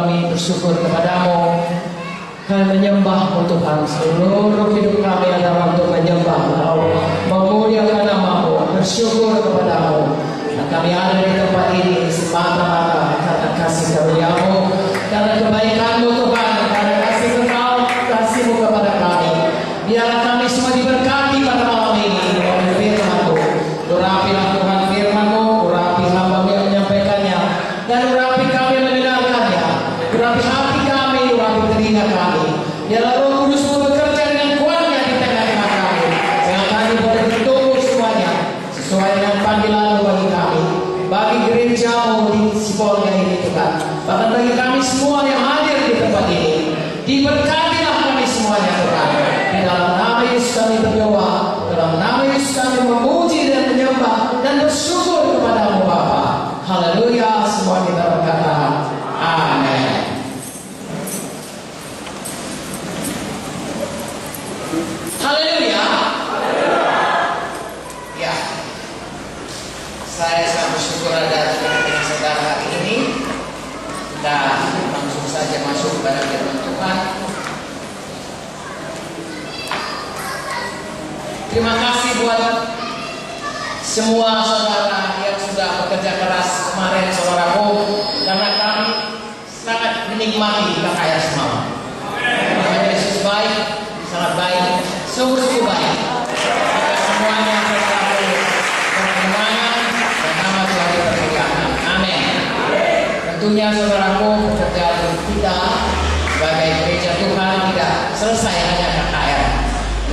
Kami bersyukur kepadamu, kami menyembah Tuhan. Seluruh hidup kami adalah untuk menyembah memuliakan nama-Mu, bersyukur kepadamu. Dan kami ada di tempat ini semata-mata karena kasih karunia-Mu, karena kebaikan-Mu Tuhan, karena kasih Engkau, kasih-Mu kepada kami. Biarlah kami semua diberkati pada malam ini oleh firman-Mu. Urapilah Tuhan firman-Mu, urapi hamba-Mu yang menyampaikannya, dan urapi kami yang mendengarkannya. Urapi hati kami, urapi telinga kami. Biarlah Roh Kudus-Mu bekerja dengan kuatnya di tengah-tengah kami, sehingga kami boleh bertumbuh semuanya sesuai dengan panggilan-Mu bagi kami, bagi gereja-Mu di Sipolga ini Tuhan, bahkan bagi kami semua yang hadir di tempat ini. Diberkatilah kami semuanya Tuhan. Di dalam nama Yesus kami berdoa, dalam nama Yesus kami memuji dan menyembah dan bersyukur kepada-Mu Bapa. Haleluya, semua kita berkata amin. Haleluya. Ya, saya sangat bersyukur ada dengan saudara hari ini. Kita langsung saja masuk pada firman Tuhan. Terima kasih buat semua saudara yang sudah bekerja keras kemarin, saudaraku, karena kami sangat menikmati KKR semalam. Tuhan Yesus baik, sangat baik, sungguh-sungguh baik. Kita semuanya selalu berkemenangan dan nama Tuhan dipermuliakan. Amin. Tentunya saudaraku, pekerjaan kita sebagai gereja Tuhan tidak selesai hanya KKR.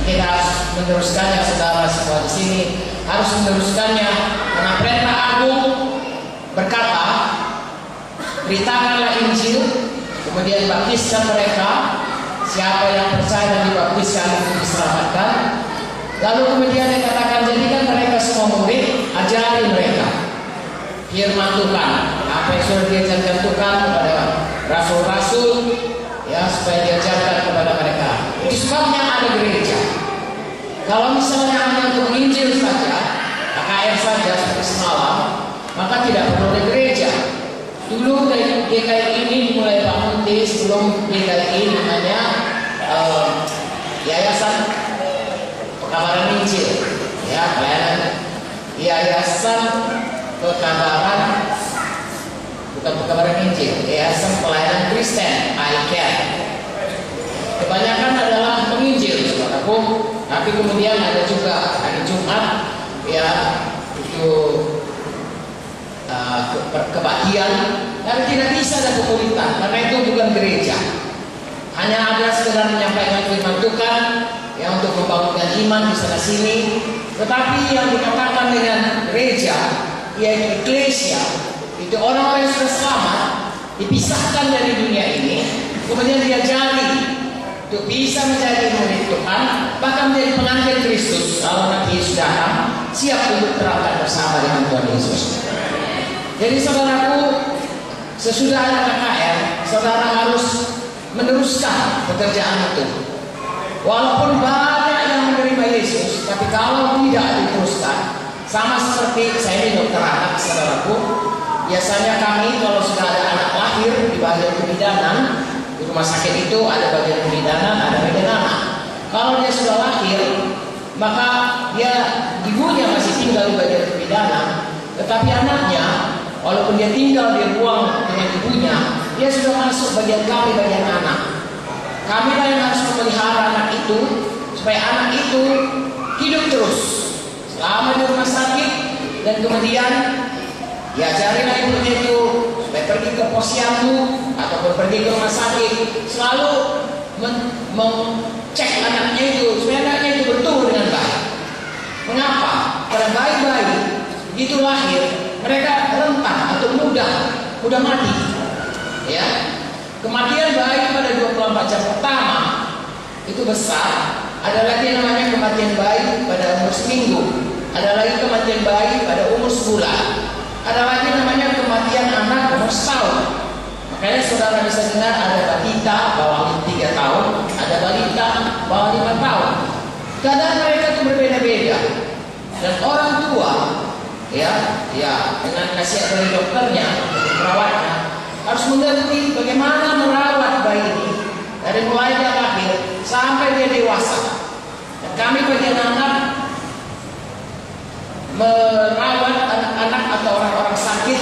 Kita harus meneruskannya, saudara semua di sini harus meneruskannya, karena perintah agung berkata, beritakanlah Injil, kemudian baptiskan mereka. Siapa yang percaya dan dibaptiskan itu diselamatkan. Lalu kemudian dikatakan, jadikan mereka semua murid, ajari mereka firman Tuhan, apa yang sudah diajarkan Tuhan kepada rasul-rasul, ya, supaya diajarkan kepada mereka. Itu sebabnya ada gereja. Kalau misalnya hanya untuk menginjil saja, KKR saja seperti semalam, maka tidak perlu ada gereja. Dulu GKI ini dimulai Pak Munti, sebelum GKI namanya Yayasan Pekabaran Injil, ya, pelayanan Yayasan Pekabaran, bukan Pekabaran Injil, Yayasan Pelayanan Kristen, ICAR. Kebanyakan adalah menginjil, saudaraku, tapi kemudian ada juga hari Jumat, ya, itu kebaktian, dan tidak bisa ada pemuritan, karena itu bukan gereja. Hanya ada sekedar menyampaikan firman Tuhan, yang untuk membangunkan iman di sana sini. Tetapi yang dikatakan dengan gereja, yaitu eklesia, itu orang-orang yang sudah selamat, dipisahkan dari dunia ini, kemudian diajari untuk bisa menjadi murid Tuhan, bahkan menjadi pengantin Kristus. Kalau nanti Yesus datang, siap untuk terangkat bersama dengan Tuhan Yesus. Jadi saudaraku, sesudah ada KKR, saudara harus meneruskan pekerjaan itu. Walaupun banyak yang menerima Yesus, tapi kalau tidak diteruskan, sama seperti saya ini dokter anak, saudaraku. Biasanya kami kalau sudah ada anak lahir di bagian kebidanan, di rumah sakit itu ada bagian kebidanan, ada bagian anak. Kalau dia sudah lahir, maka dia ibunya masih tinggal di bagian kebidanan, tetapi anaknya, walaupun dia tinggal di ruang dengan ibunya, dia sudah masuk bagian kami, bagian anak. Kami lah yang harus memelihara anak itu, supaya anak itu hidup terus selama di rumah sakit, dan kemudian diajarilah ibunya itu supaya pergi ke posyandu ataupun pergi ke rumah sakit, selalu mengcek anaknya itu supaya anaknya itu bertumbuh dengan baik. Mengapa? Karena bayi-bayi begitu lahir, mereka rentan atau mudah mati. Ya, kematian bayi pada 24 jam pertama itu besar. Ada lagi namanya kematian bayi pada umur seminggu. Ada lagi kematian bayi pada umur sebulan. Ada lagi namanya kematian anak umur setahun. Makanya saudara bisa dengar ada balita bawah 3 tahun, ada balita bawah 5 tahun. Keadaan mereka itu berbeda-beda. Dan orang tua, ya dengan kasihan dari dokternya, perawatnya, harus mengerti bagaimana merawat bayi ini dari mulai dia lahir sampai dia dewasa. Dan kami bagian anak merawat anak-anak atau orang-orang sakit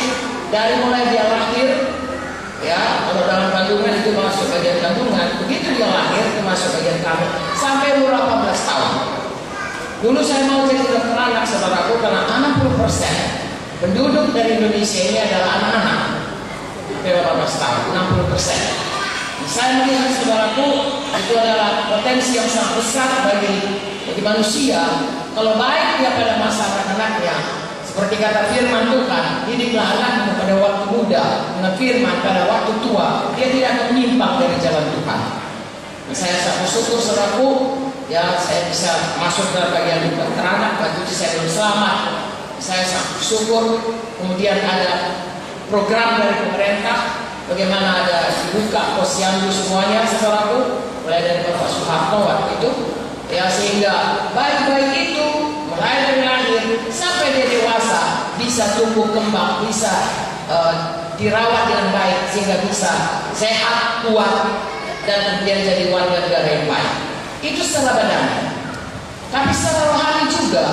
dari mulai dia lahir, ya, kalau dalam kandungan itu masuk bagian kandungan, begitu dia lahir itu masuk bagian kami sampai umur 18 tahun. Dulu saya mau jadi dokter anak, saudaraku, karena 60% penduduk dari Indonesia ini adalah anak-anak 18 tahun, 60%. Saya melihat, saudaraku, itu adalah potensi yang sangat besar bagi manusia. Kalau baik dia pada masa anak-anaknya, seperti kata firman Tuhan, didiklah anakmu pada waktu muda dengan firman pada waktu tua, dia tidak akan menyimpang dari jalan Tuhan. Dan saya sangat bersyukur, saudaraku, ya, saya bisa masuk dalam bagian dokter anak, waktu itu saya belum selamat. Saya sangat bersyukur. Kemudian ada program dari pemerintah, bagaimana ada dibuka posyandu semuanya, saudaraku, mulai dari Bapak Soeharto waktu itu, ya, sehingga bayi-bayi itu mulai dari lahir sampai dia dewasa bisa tumbuh kembang, bisa dirawat dengan baik sehingga bisa sehat, kuat, dan kemudian jadi warga negara yang baik. Itu secara badan. Tapi secara rohani juga,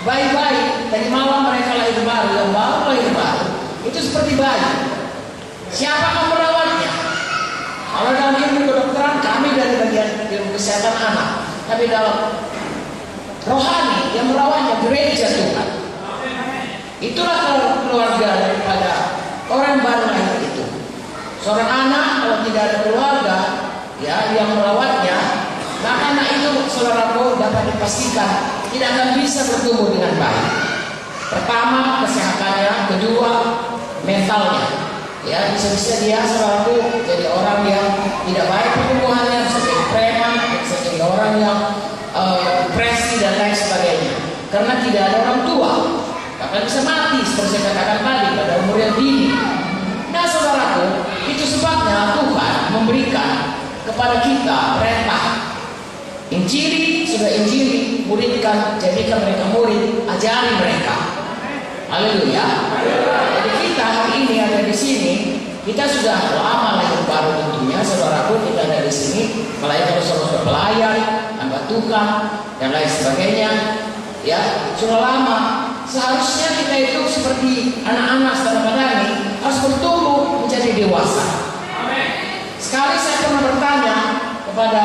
bayi-bayi dari malam mereka lahir baru, yang baru lahir baru, itu seperti bayi. Siapa yang merawatnya? Kalau dalam ilmu kedokteran, kami dari bagian ilmu kesehatan anak. Tapi dalam rohani yang merawatnya gereja Tuhan. Itulah keluarga daripada orang baru lahir itu. Seorang anak kalau tidak ada keluarga, ya, yang merawatnya, maka anak itu, saudaraku, dapat dipastikan tidak akan bisa bertumbuh dengan baik. Pertama, kesehatannya. Kedua, mentalnya. Ya, bisa-bisa dia, saudaraku, jadi orang yang tidak baik pertumbuhannya, bisa jadi preman, bisa jadi orang yang depresi dan lain sebagainya. Karena tidak ada orang tua, bahkan bisa mati seperti saya katakan tadi pada umur yang dini. Nah, saudaraku, itu sebabnya Tuhan memberikan kepada kita perintah. Injili, sudah injili, muridkan, jadikan mereka murid, ajari mereka. Haleluya. Jadi kita hari ini ada di sini, kita sudah lama lahir baru tentunya, saudaraku, kita ada di sini, melayani saudara pelayan, hamba Tuhan, dan lain sebagainya. Ya, sudah lama. Seharusnya kita itu seperti anak-anak secara badani harus bertumbuh menjadi dewasa. Sekali saya pernah bertanya kepada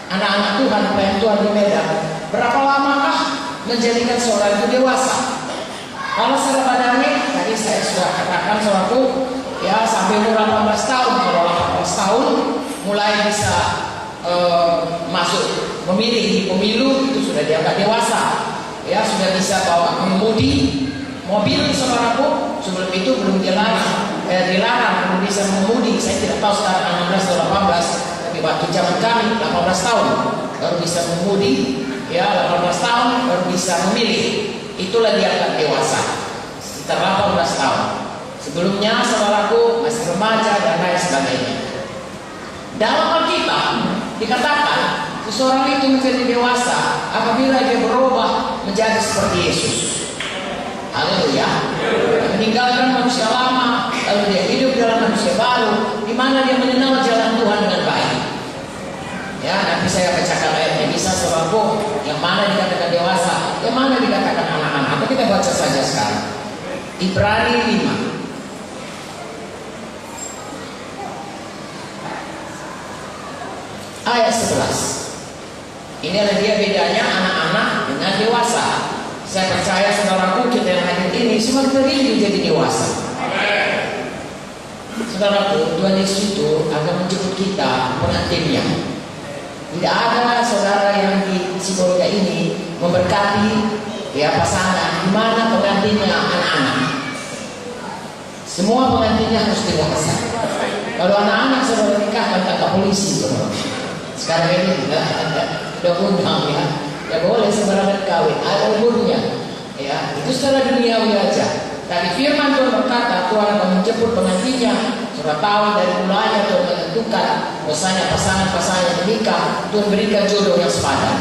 anak-anak Tuhan, pelayan Tuhan di Medan, berapa lamakah menjadikan seorang itu dewasa? Kalau secara badani, tadi saya sudah katakan suatu, ya, sampai umur 18 tahun. Kalau 18 tahun mulai bisa masuk memilih di pemilu, itu sudah dianggap dewasa. Ya, sudah bisa bawa mengemudi mobil, saudaraku. Sebelum itu belum dilarang, belum bisa mengemudi. Saya tidak tahu sekarang 16 atau 18, tapi waktu zaman kami 18 tahun baru bisa mengemudi. Ya, 18 tahun baru bisa memilih. Itulah dianggap dewasa. Sekitar 18 tahun. Sebelumnya, saudaraku, masih remaja dan lain sebagainya. Dalam Alkitab dikatakan seseorang itu menjadi dewasa apabila dia berubah menjadi seperti Yesus. Haleluya. Meninggalkan manusia lama, lalu dia hidup dalam manusia baru, di mana dia mengenal jalan Tuhan dengan baik. Ya, nanti saya bacakan ayatnya, bisa saudaraku, yang mana dikatakan dewasa, yang mana dikatakan anak-anak. Atau kita baca saja sekarang. Ibrani 5. Ayat 11. Ini adalah dia bedanya anak-anak dengan dewasa. Saya percaya saudaraku, kita yang hadir ini semua kita ingin menjadi dewasa. Saudaraku, Tuhan Yesus itu akan menjemput kita pengantinnya. Tidak ada saudara yang di Sibolga ini memberkati, ya, pasangan di mana pengantinnya anak-anak. Semua pengantinnya harus dewasa. Kalau anak-anak saudara nikahkan kakak polisi, saudara. Sekarang ini tidak undang, ya. Ya boleh sembarangan kawin, ada umurnya. Ya, itu secara duniawi aja. Tapi firman Tuhan berkata, Tuhan akan menjemput pengantinnya. Sudah tahu dari mulanya Tuhan menentukan bahwasanya pasangan-pasangan yang menikah, Tuhan berikan jodoh yang sepadan.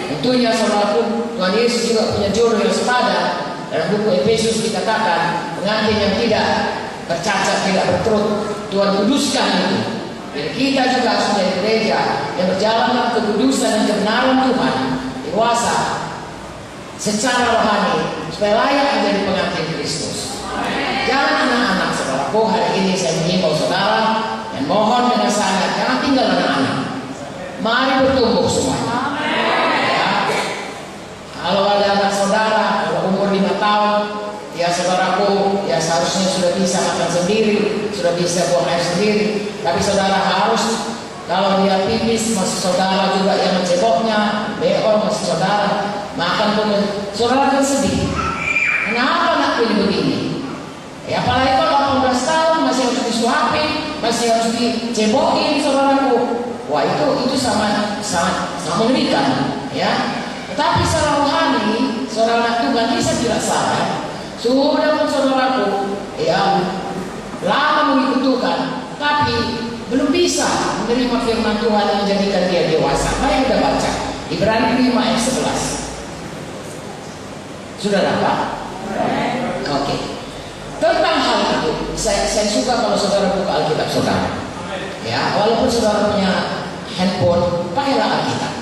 Tentunya saudaraku, Tuhan Yesus juga punya jodoh yang sepadan. Dalam buku Efesus dikatakan pengantin yang tidak bercacat, tidak berkerut. Tuhan kuduskan itu. Jadi kita juga harus menjadi gereja yang berjalan dalam kekudusan dan kebenaran Tuhan, dewasa secara rohani, supaya layak menjadi pengantin Kristus. Jangan anak-anak, saudaraku, hari ini saya mengimbau saudara dan mohon dengan sangat, jangan tinggal anak-anak. Mari bertumbuh semuanya. Ya. Kalau ada anak saudara, kalau umur 5 tahun, ya saudaraku, ya seharusnya sudah bisa makan sendiri, sudah bisa buang air sendiri. Tapi saudara harus, kalau dia pipis masih saudara juga yang menceboknya, beol masih saudara, makan pun saudara kan sedih. Kenapa anak ini begini? Ya apalagi kalau 18 tahun masih harus disuapin, masih harus dicebokin saudaraku. Wah itu sangat mengerikan, ya. Tetapi secara rohani, seorang anak Tuhan bisa tidak salah. Sudah pun saudaraku, ya lama mengikut Tuhan, tapi belum bisa menerima firman Tuhan yang menjadikan dia dewasa. Mari kita baca Ibrani 5 ayat 11. Sudah dapat? Oke. Tentang hal itu, saya suka kalau saudara buka Alkitab saudara. Ya, walaupun saudara punya handphone, pakailah Alkitab.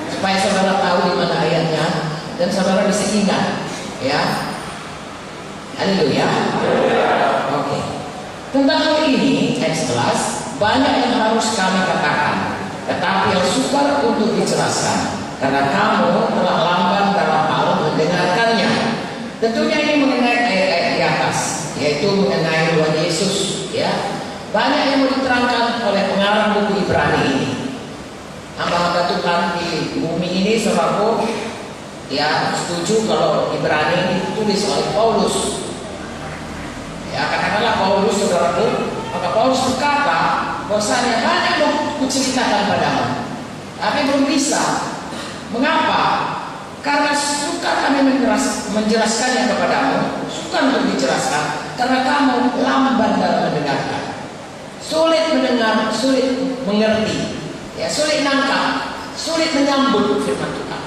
Supaya saudara tahu di mana ayatnya dan saudara bisa ingat. Ya. Haleluya. Oke. Tentang hal ini, ayat 11, banyak yang harus kami katakan, tetapi yang sukar untuk dijelaskan, karena kamu telah lamban dalam hal mendengarkannya. Tentunya ini mengenai ayat-ayat di atas, yaitu mengenai Tuhan Yesus. Ya, banyak yang mau diterangkan oleh pengarang buku Ibrani ini. Hamba-hamba Tuhan di bumi ini, saudaraku, ya setuju kalau Ibrani ini ditulis oleh Paulus. Ya katakanlah Paulus, saudaraku, maka Paulus berkata bahwasanya banyak yang kuceritakan padamu, tapi belum bisa. Mengapa? Karena sukar kami menjelaskannya kepadamu, sukar untuk dijelaskan, karena kamu lamban dalam mendengarkan, sulit mendengar, sulit mengerti, ya sulit nangkap, sulit menyambut firman Tuhan.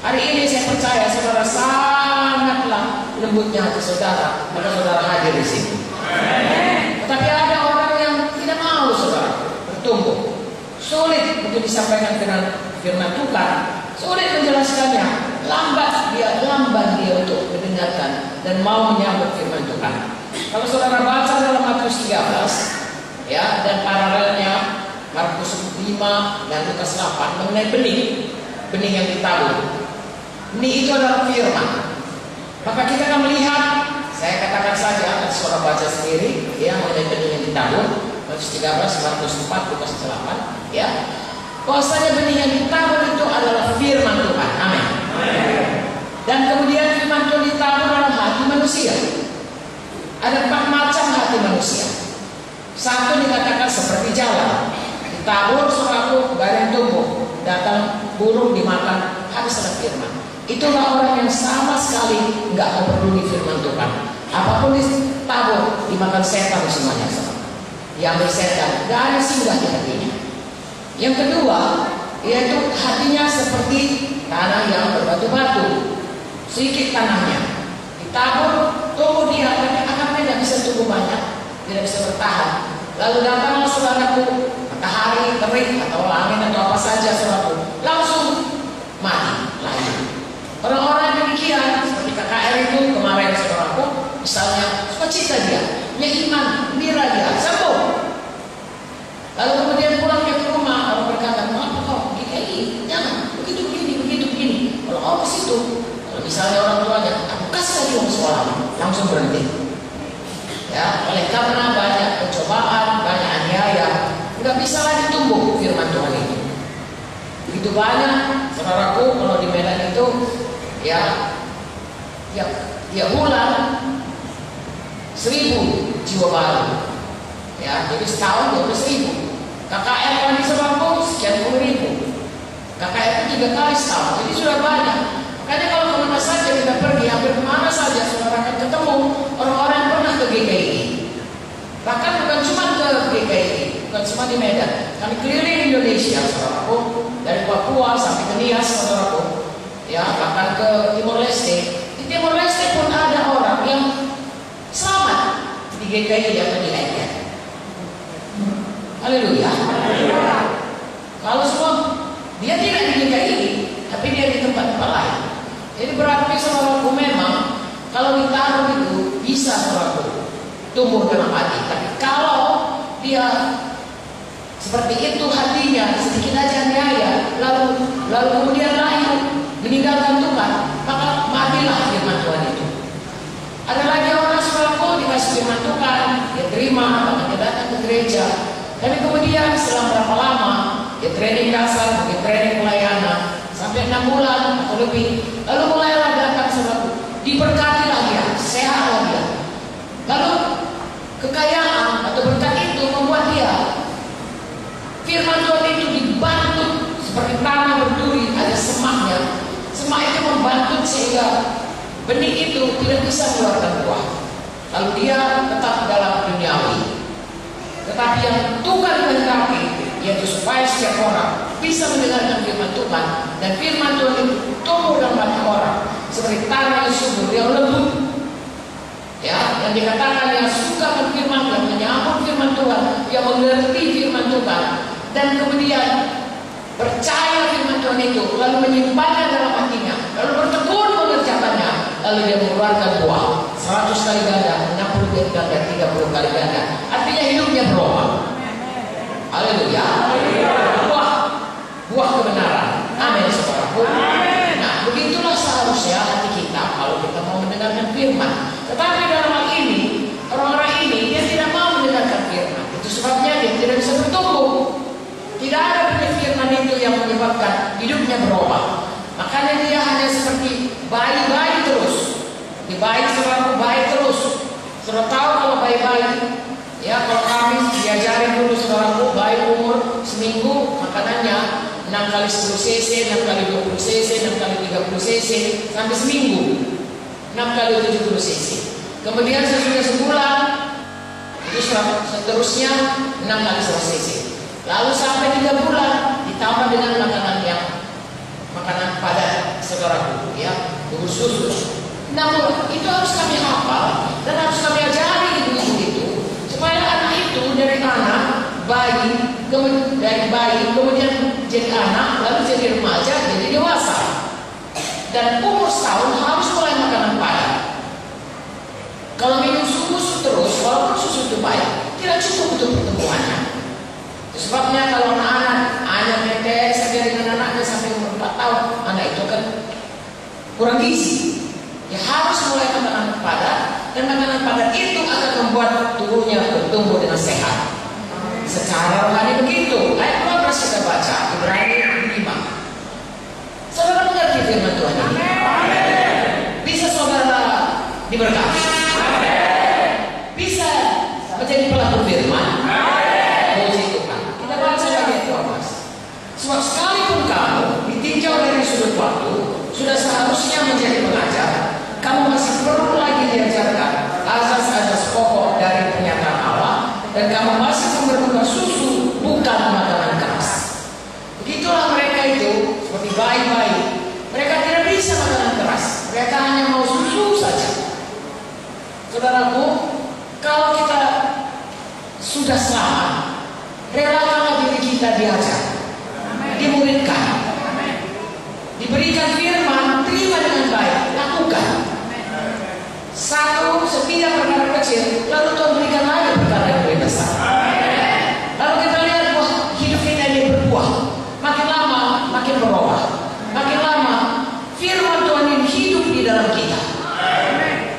Hari ini saya percaya saudara sangatlah lembutnya hati saudara, maka saudara hadir di sini. Tetapi ada orang yang tidak mau saudara bertumbuh, sulit untuk disampaikan dengan firman Tuhan, sulit menjelaskannya, lamban dia untuk mendengarkan dan mau menyambut firman Tuhan. Kalau saudara baca dalam Matius 13, ya, dan paralelnya Markus 5 dan Lukas 8 mengenai benih yang ditabur. Benih itu adalah firman. Maka kita akan melihat, saya katakan saja, saudara baca sendiri, ya, mengenai benih yang ditabur. Matius 13, Markus 4, Lukas 8, ya. Bahwasanya benih yang ditabur itu adalah firman Tuhan. Amin. Dan kemudian firman Tuhan ditabur dalam hati manusia. Ada 4 macam hati manusia. Satu dikatakan seperti jalan, ditabur suatu barang tumbuh, datang burung dimakan, habislah firman. Itulah orang yang sama sekali nggak mau peduli firman Tuhan. Apapun ditabur dimakan setan semuanya, diambil setan, nggak ada singgah di hatinya. Yang kedua, yaitu hatinya seperti tanah yang berbatu-batu, sedikit tanahnya, ditabur, tumbuh dia, tapi akarnya tidak bisa tumbuh banyak, tidak bisa bertahan. Lalu datanglah saudaraku, matahari terik atau angin atau apa saja saudaraku, langsung mati, lahir. Orang-orang demikian seperti KKR itu kemarin saudaraku, misalnya sukacita dia, punya iman, gembira dia, sembuh. Lalu kemudian pulang ke rumah, orang berkata, "Mengapa kau begini? Jangan, begitu begini." Kalau orang ke situ, kalau misalnya orang tuanya, "Aku kasih lagi uang sekolah," langsung berhenti. Ya, oleh karena banyak pencobaan, banyak aniaya, nggak bisa lagi tumbuh firman Tuhan ini. Begitu banyak, saudaraku, kalau di Medan itu, ya bulan 1.000 jiwa baru. Ya, jadi setahun 12.000. KKR kan di Sebangku sekian puluh ribu. KKR itu 3 kali setahun, jadi sudah banyak. Makanya kalau kemana saja kita pergi, hampir kemana saja saudara akan ketemu orang-orang yang pernah ke GKI. Bahkan bukan cuma ke GKI, bukan cuma di Medan. Kami keliling Indonesia, saudaraku, dari Papua sampai ke Nias, saudaraku. Ya, bahkan ke Timor Leste. Di Timor Leste pun ada orang yang selamat Kalau ditaruh itu bisa saudaraku tumbuh dalam hati. Tapi kalau dia seperti itu hatinya, sedikit aja niaya, lalu kemudian lahir meninggalkan Tuhan, maka matilah firman Tuhan itu. Ada lagi orang saudaraku dikasih firman Tuhan, dia terima, maka dia datang ke gereja. Tapi kemudian setelah berapa lama dia training kasar, dia training pelayanan sampai 6 bulan atau lebih, lalu mulailah datang saudaraku, diberkatilah dia, sehatlah dia. Lalu kekayaan atau berkat itu membuat dia firman Tuhan itu dibantu seperti tanah berduri, ada semaknya. Semak itu membantu sehingga benih itu tidak bisa mengeluarkan buah. Lalu dia tetap dalam duniawi. Tetapi yang Tuhan kehendaki, yaitu supaya setiap orang bisa mendengarkan firman Tuhan, dan firman Tuhan itu tumbuh dalam hati orang seperti tanah yang subur, yang lembut. Ya, yang dikatakan yang suka menfirman Tuhan, menyambut firman Tuhan, yang mengerti firman Tuhan, dan kemudian percaya firman Tuhan itu, lalu menyimpannya dalam hatinya, lalu bertekun mengerjakannya, lalu dia mengeluarkan buah 100 kali ganda, 60 kali ganda, 30 kali ganda. Artinya hidupnya berubah. Haleluya. Buah kebenaran. Amin saudaraku. Nah, begitulah seharusnya hati kita kalau kita mau mendengarkan firman. Tetapi dalam hal ini, orang-orang ini dia tidak mau mendengarkan firman. Itu sebabnya dia tidak bisa bertumbuh. Tidak ada benih firman itu yang menyebabkan hidupnya berubah. Makanya dia hanya seperti bayi-bayi terus. Di bayi saudaraku, bayi terus. Saudara tahu kalau bayi-bayi, ya kalau kami diajarin dulu saudaraku, bayi umur seminggu makanannya 6 kali 10 cc, 6 kali 20 cc, 6 kali 30 cc, sampai seminggu 6 kali 70 cc. Kemudian sesudah sebulan itu seterusnya 6 kali 100 cc. Lalu sampai 3 bulan ditambah dengan makanan padat saudaraku, ya, bubur susu. Namun itu harus kami hafal dan harus kami ajari ibu-ibu itu supaya anak itu dari anak bayi, kemudian jadi anak, lalu jadi remaja, jadi dewasa. Dan umur setahun harus mulai makanan padat. Kalau minum susu terus, walaupun susu itu baik, tidak cukup untuk pertumbuhannya. Sebabnya kalau anak-anak hanya netes saja dengan anaknya sampai umur 4 tahun, anak itu kan kurang gizi. Ya harus mulai makanan padat, dan makanan padat itu akan membuat tubuhnya bertumbuh dengan sehat. Secara rohani begitu. Ayat 12 kita baca, Ibrani 5. Saudara mengerti firman Tuhan ini? Bisa saudara diberkati? Bisa menjadi pelaku firman? Puji Tuhan. Kita baca ayat 12. Sebab sekalipun kamu ditinjau dari sudut waktu, sudah seharusnya menjadi pengajar, kamu masih perlu lagi diajarkan asas-asas pokok dari pernyataan Allah, dan kamu masih memerlukan susu, bukan makanan keras. Begitulah mereka itu seperti bayi-bayi. Mereka tidak bisa makanan keras. Mereka hanya mau susu saja. Saudaraku, kalau kita sudah selamat, relakanlah diri kita diajar, dimuridkan, diberikan firman, terima dengan baik, lakukan. Setiap perkara kecil, lalu Tuhan berikan lagi perkara yang lebih besar. Lalu kita lihat hidup kita ini berbuah. Makin lama, makin berubah. Makin lama, firman Tuhan ini hidup di dalam kita.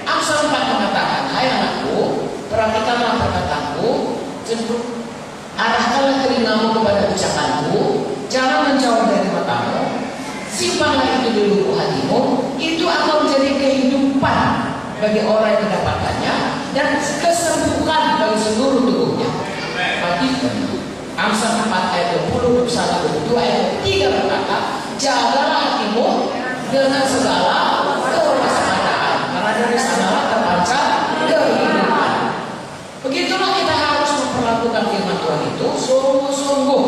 Amsal 4 mengatakan, hai anakku, perhatikanlah perkataanku, arahkanlah telingamu kepada ucapanku, jangan menjauh dari matamu, simpanlah itu di lubuk hatimu, itu akan menjadi kehidupan bagi orang yang mendapatkannya, dan kesembuhan bagi seluruh tubuhnya. Bagi Amsal 4 ayat 20, 21, 22 ayat 3 berkata, jagalah hatimu dengan segala kewaspadaan, karena dari sanalah terpancar kehidupan. Begitulah kita harus memperlakukan firman Tuhan itu sungguh-sungguh,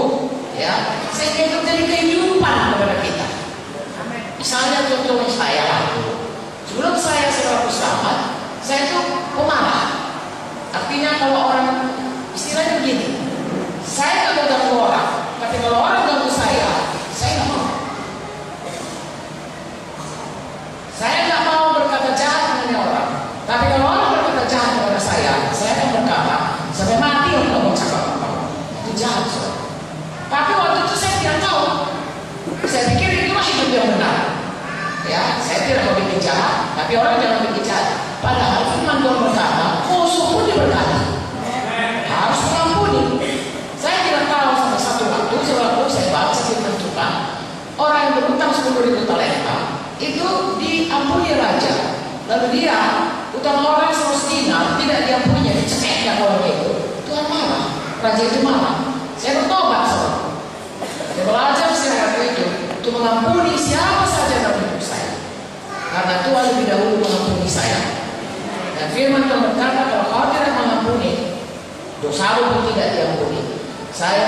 ya, sehingga itu menjadi kehidupan kepada kita. Misalnya contohnya saya sebelum saya selaku selamat, saya itu pemarah. Artinya kalau orang, istilahnya begini, saya tidak ganggu orang, tapi kalau orang ganggu saya nggak mau. Saya nggak mau berkata jahat dengan orang. Tapi kalau orang berkata jahat kepada saya akan berkata, sampai mati untuk mau cakap apa. Itu jahat, saudara. Tapi waktu itu saya tidak tahu. Saya pikir itulah hidup yang benar. Ya, saya tidak mau bikin jahat, tapi orang jangan bikin jahat. Padahal firman Tuhan berkata, musuh pun diberkati. Harus mengampuni. Saya tidak tahu sampai satu waktu, sewaktu saya baca firman Tuhan, orang yang berutang 10.000 talenta itu diampuni raja. Lalu dia utang orang 100 dinar tidak diampuni, dicekekkan orang itu. Tuhan marah, raja itu marah. Saya bertobat, saudara. Saya belajar syarat itu untuk mengampuni siapa saja dalam hidup saya. Karena Tuhan lebih dahulu mengampuni saya. Dan firman Tuhan berkata, kalau kau tidak mengampuni, dosamu pun tidak diampuni. Saya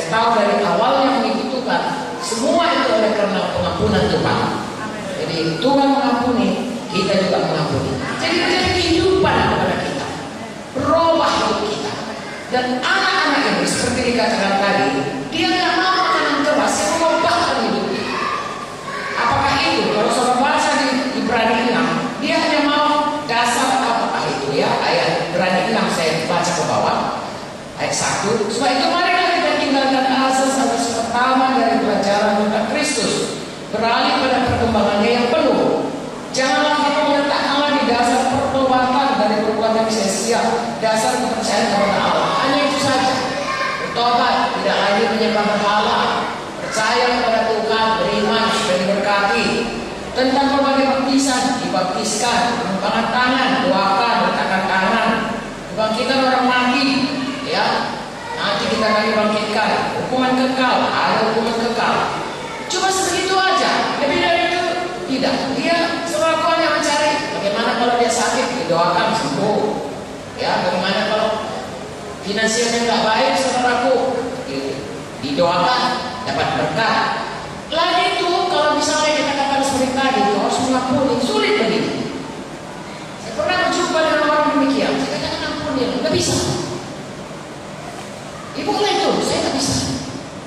tahu dari awalnya mengikuti Tuhan, semua itu oleh karena pengampunan Tuhan. Jadi Tuhan mengampuni, kita juga mengampuni. Jadi menjadi kehidupan kepada kita, berubah hidup kita. Dan anak-anak ini seperti dikatakan tadi, dia tidak mau makanan keras yang mengubahkan hidupnya. Apakah itu? Kalau saudara baca di Ibrani 6, dia hanya mau dasar apakah itu ya, ayat Ibrani 6 saya baca ke bawah, ayat 1. Sebab itu marilah kita tinggalkan asas pertama dari pelajaran tentang Kristus, beralih pada perkembangannya yang penuh. Janganlah kita meletakkanlah di dasar pertobatan dari perbuatan sia-sia, dasar kepercayaan kepada Allah. Hanya itu saja. Bertobat, tidak lagi menyembah berhala, percaya kepada Tuhan, beriman supaya diberkati. Tentang berbagai baptisan, dibaptiskan, mengangkat tangan, doakan, letakkan tangan, kebangkitan orang mati, ya. Nanti kita akan dibangkitkan. Hukuman kekal, ada hukuman kekal. Cuma segitu aja. Lebih dari itu tidak. Dia selalu hanya mencari bagaimana kalau dia sakit, didoakan sembuh. Ya, bagaimana kalau finansialnya nggak baik, saudaraku, didoakan dapat berkah. Lain itu kalau misalnya kita katakan seperti tadi, harus mengampuni, sulit begitu. Saya pernah berjumpa dengan orang demikian. Saya katakan ampuni, nggak bisa. Ibu lah itu, saya nggak bisa.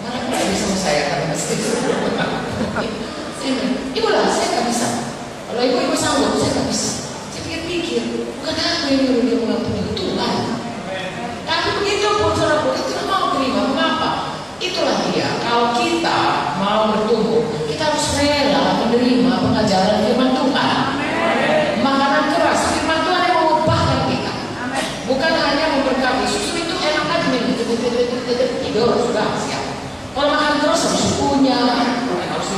Mana nggak bisa sama saya karena mesti. Ibu lah, saya nggak bisa. Kalau ibu sanggup, saya nggak bisa. Saya pikir-pikir, bukan aku yang nyuruh dia mengampuni, Tuhan. Tapi begitu pun saudara, kita tidak mau terima. Mengapa? Itulah dia. Kalau kita mau bertumbuh, kita harus rela menerima pengajaran firman Tuhan. Makanan keras, firman Tuhan yang mengubahkan kita. Bukan hanya memberkati. Susu itu enak aja nih, tidur sudah siap. Kalau makan keras harus punya, harus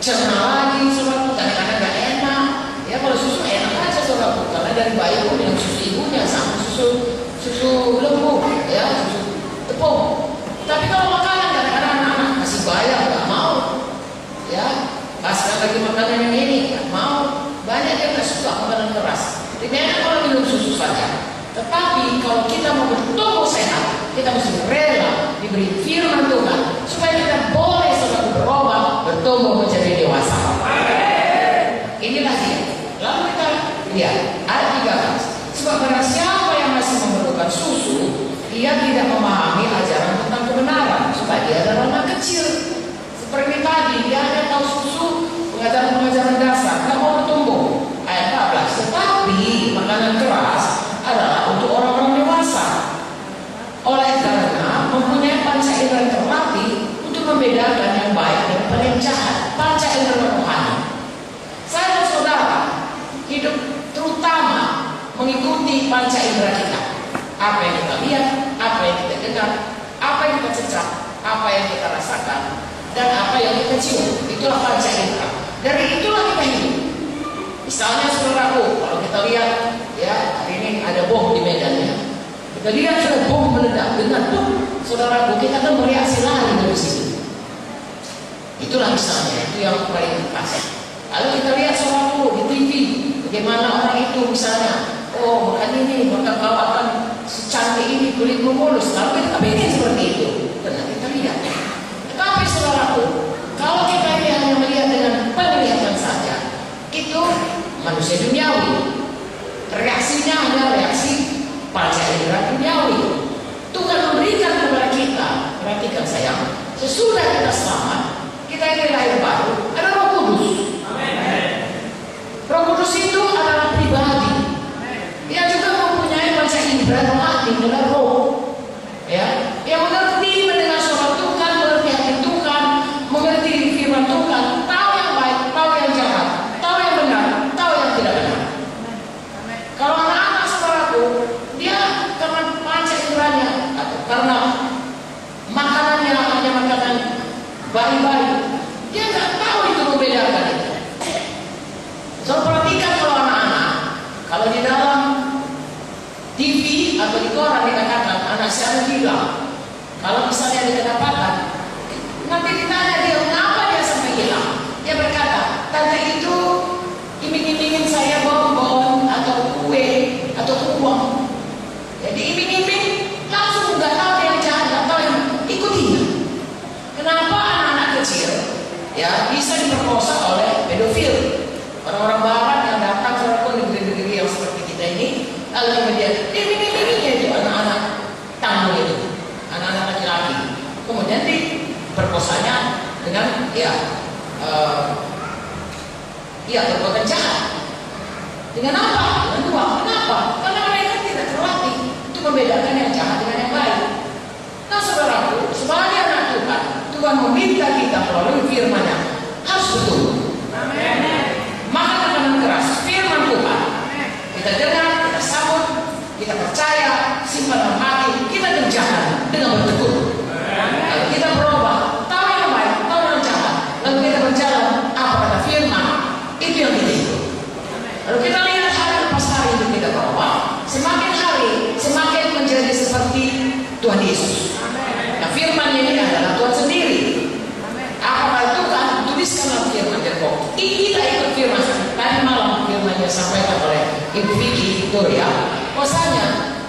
cerna lagi, saudara. Kadang-kadang nggak enak. Ya kalau susu enak aja saudara. Karena dari bayi pun yang susu ibunya sama susu lembu, ya susu tepung. Tapi kalau makanan kadang-kadang anak-anak masih bayar nggak mau, ya kasih lagi makanan yang ini nggak mau. Banyak yang nggak suka makanan keras. Lebih enak kalau minum susu saja. Tetapi kalau kita mau bertumbuh sehat, kita mesti rela diberi firman Tuhan supaya kita boleh selalu berubah, bertumbuh menjadi dewasa. Inilah dia. Lalu kita lihat ayat 13. Sebab barang siapa yang masih memerlukan susu, ia tidak memahami ajaran tentang kebenaran, sebab dia adalah anak kecil. Seperti tadi, dia hanya tahu susu, pengajaran-pengajaran dasar, tidak mau bertumbuh. Ayat 14. Tetapi makanan keras adalah untuk orang-orang dewasa. Oleh karena mempunyai panca indera yang terlatih untuk membedakan yang baik daripada yang jahat, panca indera rohani. Saya dan saudara hidup terutama mengikuti panca indera kita. Apa yang kita lihat, apa yang kita dengar, apa yang kita cecap, apa yang kita rasakan, dan apa yang kita cium. Itulah panca indera. Dari itulah kita hidup. Misalnya saudaraku, kalau kita lihat, ya hari ini ada bom di Medan ya. Kita lihat sudah bom meledak dengan bom, saudaraku, kita akan bereaksi lari dari sini. Itulah misalnya, itu yang paling pas. Lalu kita lihat saudaraku di TV, bagaimana orang itu misalnya, oh makan ini, makan bawakan secantik ini, kulitmu mulus. Lalu kita bikin seperti itu. Benar kita lihat. Tetapi saudaraku, kalau kita ini hanya melihat dengan penglihatan saja, itu manusia duniawi. Reaksinya hanya reaksi panca indera duniawi. Tuhan memberikan kepada kita, perhatikan sayang, sesudah kita selamat, kita ini lahir baru, ada Roh Kudus. Roh Kudus itu adalah pribadi. So perhatikan kalau anak-anak, kalau di dalam TV atau di koran dikatakan anak saya hilang, kalau misalnya di kedapatan, nanti ditanya dia kenapa dia sampai hilang. Dia berkata, tante itu iming-imingin saya bonbon atau kue atau uang. Jadi iming-iming langsung nggak tahu yang jahat, nggak tahu yang ikuti. Kenapa anak-anak kecil ya bisa diperkosa oleh pedofil? Orang-orang barat yang datang ke negeri-negeri yang seperti kita ini, lalu kemudian iming-imingnya itu anak-anak tamu itu, anak-anak laki-laki, kemudian diperkosanya dengan perbuatan jahat. Dengan apa? Dengan uang. Kenapa? Karena mereka tidak terlatih untuk membedakan yang jahat dengan yang baik. Nah, saudaraku, sebagai anak Tuhan, Tuhan meminta kita melalui firman-Nya harus bertumbuh. Makan makanan keras, firman Tuhan. Kita dengar, kita sambut, kita percaya, simpan dalam hati, kita kerjakan dengan bertekun. Lalu kita berubah, tahu yang baik, tahu yang jahat, lalu kita berjalan apa kata firman, itu yang kita ikut. Lalu kita lihat hari lepas hari itu kita berubah. Semakin hari, semakin menjadi seperti Tuhan Yesus. Nah, firman ini adalah Tuhan sendiri. Apa Tuhan tuliskan dalam firman Jepang. Kita ikut firman. Tadi malam firman yang disampaikan oleh Ibu Vicky Victoria. Bahwasanya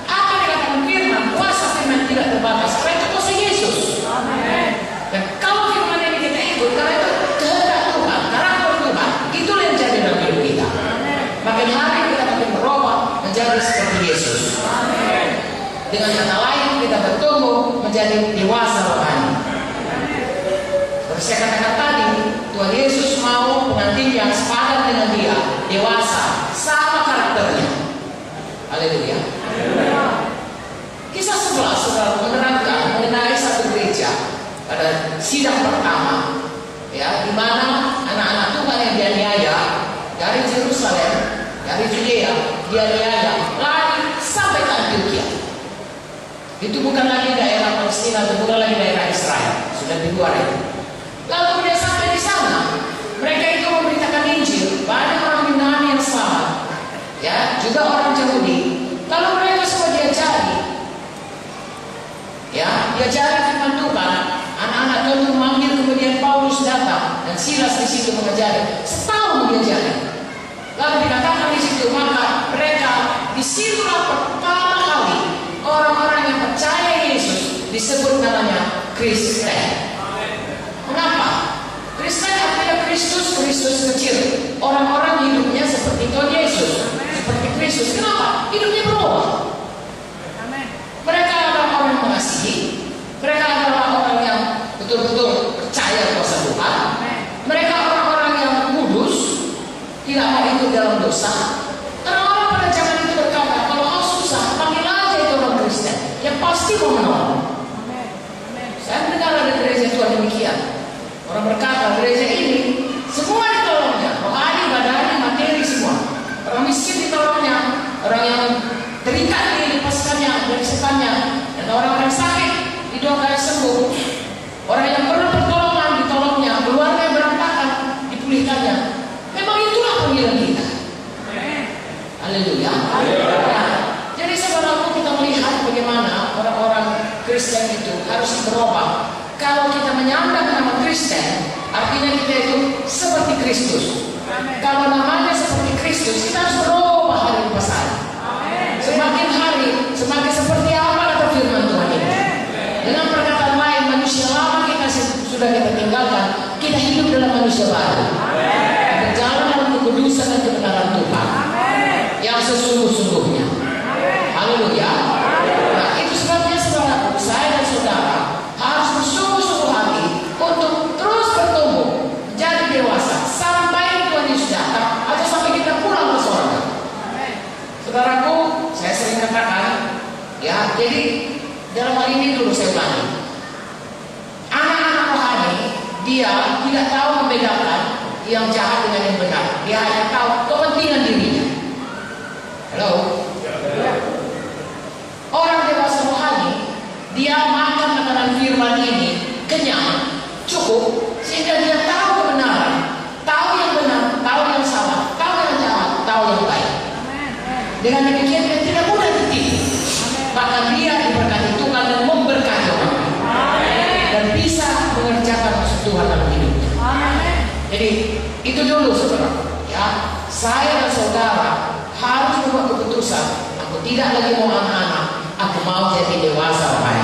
apa yang dikatakan firman, kuasa firman tidak terbatas. Karena itu kuasa Yesus. Dan kalau firman ini kita ikut, karena itu kehendak Tuhan, karakter Tuhan, itulah yang jadi dalam hidup kita. Makin hari kita makin berubah menjadi seperti Yesus. Dengan kata lain kita bertumbuh menjadi dewasa rohani. Seperti saya katakan tadi, Tuhan Yesus mau pengantin yang sepadan dengan Dia, dewasa, sama karakternya. Haleluya. Kisah 11 saudara menerangkan mengenai satu gereja pada sidang pertama, ya, di mana anak-anak Tuhan yang dianiaya dari Yerusalem, dari Judea, dianiaya lari sampai ke Antioquia. Itu bukan lagi daerah Palestina, itu bukan lagi daerah Israel, sudah di luar itu. Lalu kemudian sampai di sana, mereka itu memberitakan Injil, banyak orang Yunani yang selamat, ya, juga orang Yahudi. Lalu mereka semua diajari, ya, diajari firman Tuhan. Anak-anak Tuhan memanggil, kemudian Paulus datang dan Silas di situ mengajari. Setahun diajari. Lalu dikatakan di situ, maka mereka di situlah pertama kali orang-orang yang percaya Yesus disebut namanya Kristen. Kenapa? Kristen artinya Kristus, Kristus kecil. Orang-orang hidupnya seperti Tuhan Yesus, seperti Kristus. Kenapa? Hidupnya berubah. Mereka adalah orang yang mengasihi. Mereka adalah orang yang betul-betul percaya kuasa Tuhan. Mereka orang-orang yang kudus, tidak mau ikut dalam dosa. Orang-orang pada zaman itu berkata, kalau kau susah, panggil aja itu orang Kristen yang pasti mau menolong. Saya mendengar ada gereja Tuhan demikian. Orang berkata, gereja ini semua ditolongnya, rohani, badani, materi semua. Orang miskin ditolongnya, orang yang terikat dilepaskannya, dari setannya, dan orang-orang sakit didoakan sembuh. Orang yang perlu pertolongan ditolongnya, keluarga yang berantakan dipulihkannya. Memang itulah panggilan kita. Haleluya. Nah, jadi saudaraku, kita melihat bagaimana orang-orang Kristen itu harus berubah. Kalau kita menyandang nama Kristen, artinya kita itu seperti Kristus. Kalau namanya seperti Kristus, kita harus berubah hari lepas hari. Semakin hari, semakin seperti apa kata firman Tuhan ini. Dengan perkataan lain, manusia lama kita sudah kita tinggalkan, kita hidup dalam manusia baru. Berjalan dalam kekudusan dan kebenaran Tuhan yang sesungguh-sungguhnya. Haleluya. Nah, itu sebabnya saudaraku, saya dan saudara harus bersungguh-sungguh hati untuk terus bertumbuh menjadi dewasa sampai Tuhan Yesus datang atau sampai kita pulang ke surga. Saudaraku, saya sering katakan, ya, jadi dalam hal ini dulu saya ulangi. Anak-anak rohani, dia tidak tahu membedakan yang jahat dengan yang benar. Dia hanya tahu kepentingan dirinya. Halo? Orang dewasa rohani, dia makan makanan firman ini kenyang, cukup, sehingga dia tahu kebenaran, tahu yang benar, tahu yang salah, tahu yang Dengan demikian dia tidak mudah ditipu. Maka dia diberkati Tuhan dan memberkati orang dan bisa mengerjakan maksud Tuhan dalam hidupnya. Jadi itu dulu saudara. Ya, saya dan saudara harus membuat keputusan. Aku tidak lagi mau anak-anak, aku mau jadi dewasa Bapak.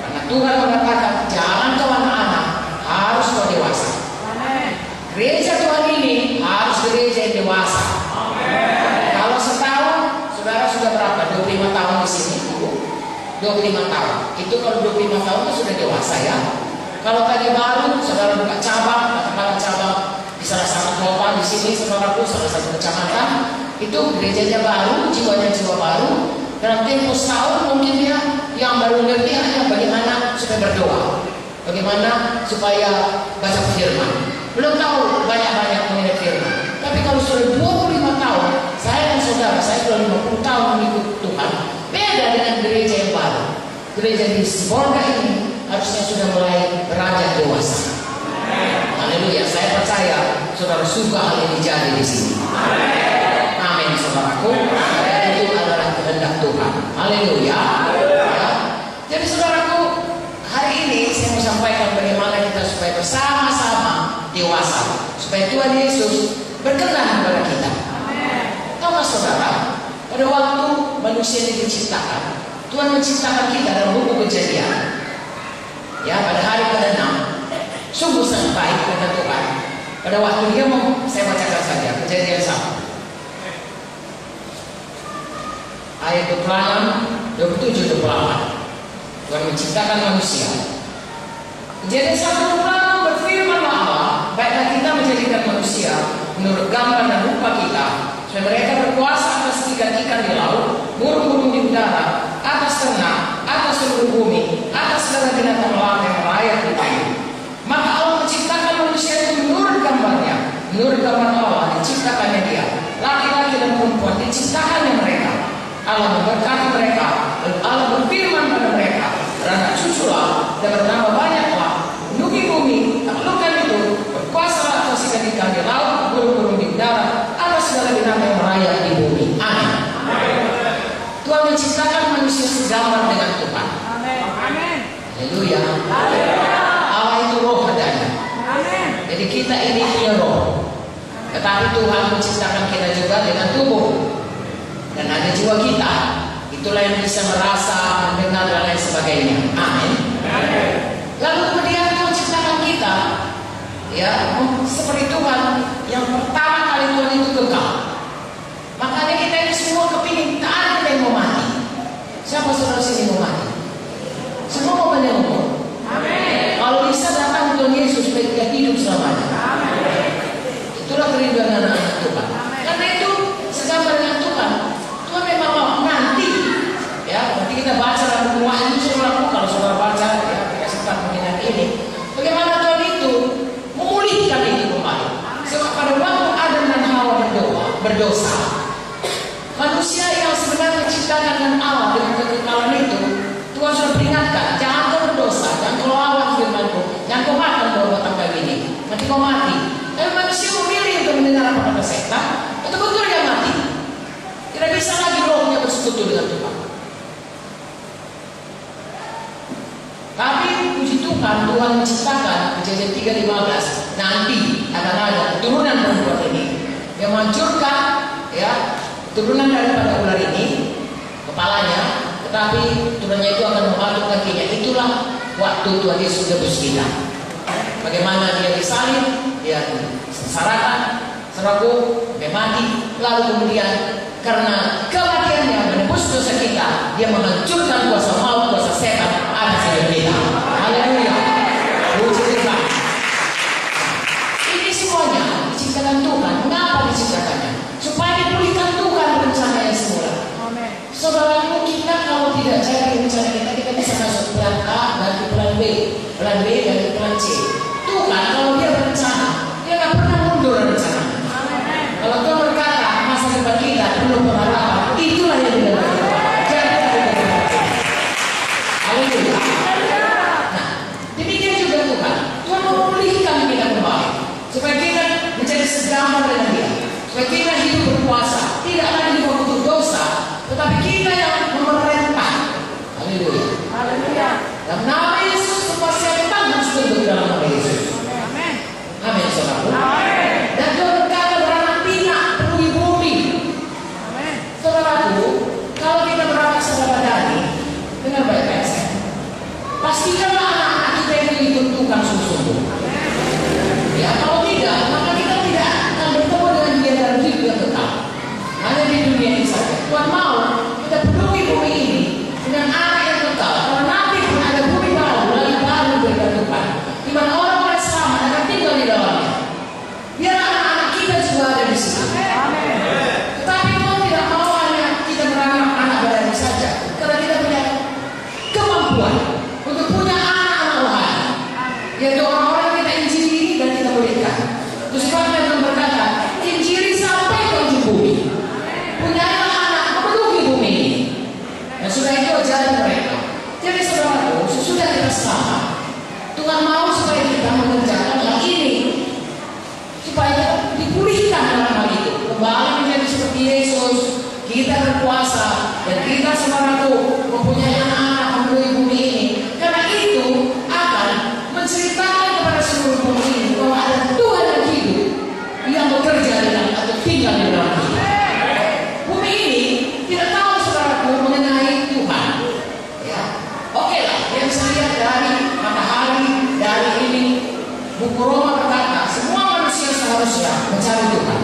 Karena Tuhan mengatakan jangan kau anak-anak, harus kau dewasa. Gereja Tuhan ini harus gereja yang dewasa. Kalau setahun, saudara sudah berapa? 25 tahun di sini, 25 tahun. Itu kalau 25 tahun itu sudah dewasa ya. Kalau tadi baru, saudara buka cabang, katakanlah cabang di salah satu kota di sini, saudaraku, salah satu kecamatan, itu gerejanya baru, jiwanya jiwa baru. Dalam tempo setahun mungkin dia yang baru ngerti hanya bagaimana supaya berdoa, bagaimana supaya baca firman. Belum tahu banyak-banyak mengenai firman. Tapi kalau sudah 25 tahun, saya dan saudara, saya sudah 50 tahun mengikut Tuhan, beda dengan gereja yang baru. Gereja di Sibolga ini harusnya sudah mulai beranjak dewasa. Haleluya, saya percaya saudara suka hal ini jadi di sini. Amin, saudaraku. Itu adalah kehendak Tuhan. Haleluya. Ya. Jadi saudaraku, hari ini saya mau sampaikan bagaimana kita supaya bersama-sama dewasa, supaya Tuhan Yesus berkenan kepada kita. Tahu saudara, pada waktu manusia diciptakan, Tuhan menciptakan kita dalam buku Kejadian. Ya, pada hari ke-6, sungguh sangat baik kata Tuhan. Pada waktu dia mau, saya bacakan saja Kejadian 1 ayat 26, 27, 28. Tuhan menciptakan manusia. Kejadian 1:26 berfirmanlah Allah, baiklah kita menjadikan manusia menurut gambar dan rupa kita, supaya mereka berkuasa atas ikan-ikan di laut, burung-burung di udara, atas ternak, atas seluruh bumi, atas segala binatang laut yang merayap di bumi. Maka Allah menciptakan manusia itu menurut gambarnya, menurut gambar Allah diciptakannya dia, laki-laki dan perempuan diciptakannya mereka. Allah memberkati mereka, dan Allah berfirman pada mereka, beranak cuculah dan bertambah banyaklah, penuhi bumi, taklukkan itu, berkuasalah atas ikan-ikan di laut, burung-burung di udara, atas segala binatang yang merayap di bumi. Amin. Tuhan menciptakan manusia segambar dengan Tuhan. Amin. Haleluya. Allah itu roh adanya. Jadi kita ini punya roh, tetapi Tuhan menciptakan kita juga dengan tubuh. Dan ada jiwa kita, itulah yang bisa merasa, mendengar dan lain sebagainya. Amin. Lalu kemudian Tuhan ciptakan kita, ya, seperti Tuhan yang pertama kali Tuhan itu kekal. Makanya kita ini semua kepingin, tak ada yang mau mati. Siapa saudara sini mau mati? Semua mau menunggu. Amin. Kalau bisa datang Tuhan Yesus supaya kita hidup selamanya. Amin. Itulah kerinduan anak-anak Tuhan. Karena itu segambar dengan Tuhan. Tuhan memang mau nanti, ya. Nanti kita baca dalam buku Wahyu, saudara. Kalau saudara baca, ya, kita sempat mengingat ini. Bagaimana Tuhan itu memulihkan itu kembali. Sebab pada waktu Adam dan Hawa berdosa, manusia yang sebenarnya diciptakan dengan Allah dengan kekekalan itu, Tuhan sudah peringatkan, jangan kau berdosa, jangan kau lawan firman-Ku, jangan kau makan buah batang ini, nanti kau mati. Tapi manusia memilih untuk mendengar apa kata setan, betul-betul dia mati. Tidak bisa lagi rohnya bersekutu dengan Tuhan. Tapi puji Tuhan, Tuhan menciptakan Kejadian 3:15 nanti akan ada keturunan perempuan ini yang menghancurkan, ya, keturunan daripada ular ini, kepalanya, tetapi turunannya itu akan membatuk kakinya. Itulah waktu Tuhan Yesus sudah bersila. Bagaimana dia disalib, dia sesaratan, seragu, dia mati, lalu kemudian karena kematiannya menebus dosa kita, dia menghancurkan kuasa maut, kuasa setan atas hidup kita. Haleluya. Puji Tuhan. Ini semuanya diciptakan Tuhan. Mengapa diciptakannya? Supaya dipulihkan Tuhan rencana yang semula. Saudaraku, kita kalau tidak jadi rencana kita bisa masuk plan A dan plan B, plan B dan plan C. Tuhan kalau dia berencana, dia nggak pernah mundur rencana. Kalau Tuhan berkata masa depan kita penuh pengharapan, itulah yang dia lakukan. Jangan kita berkata. seharusnya mencari Tuhan.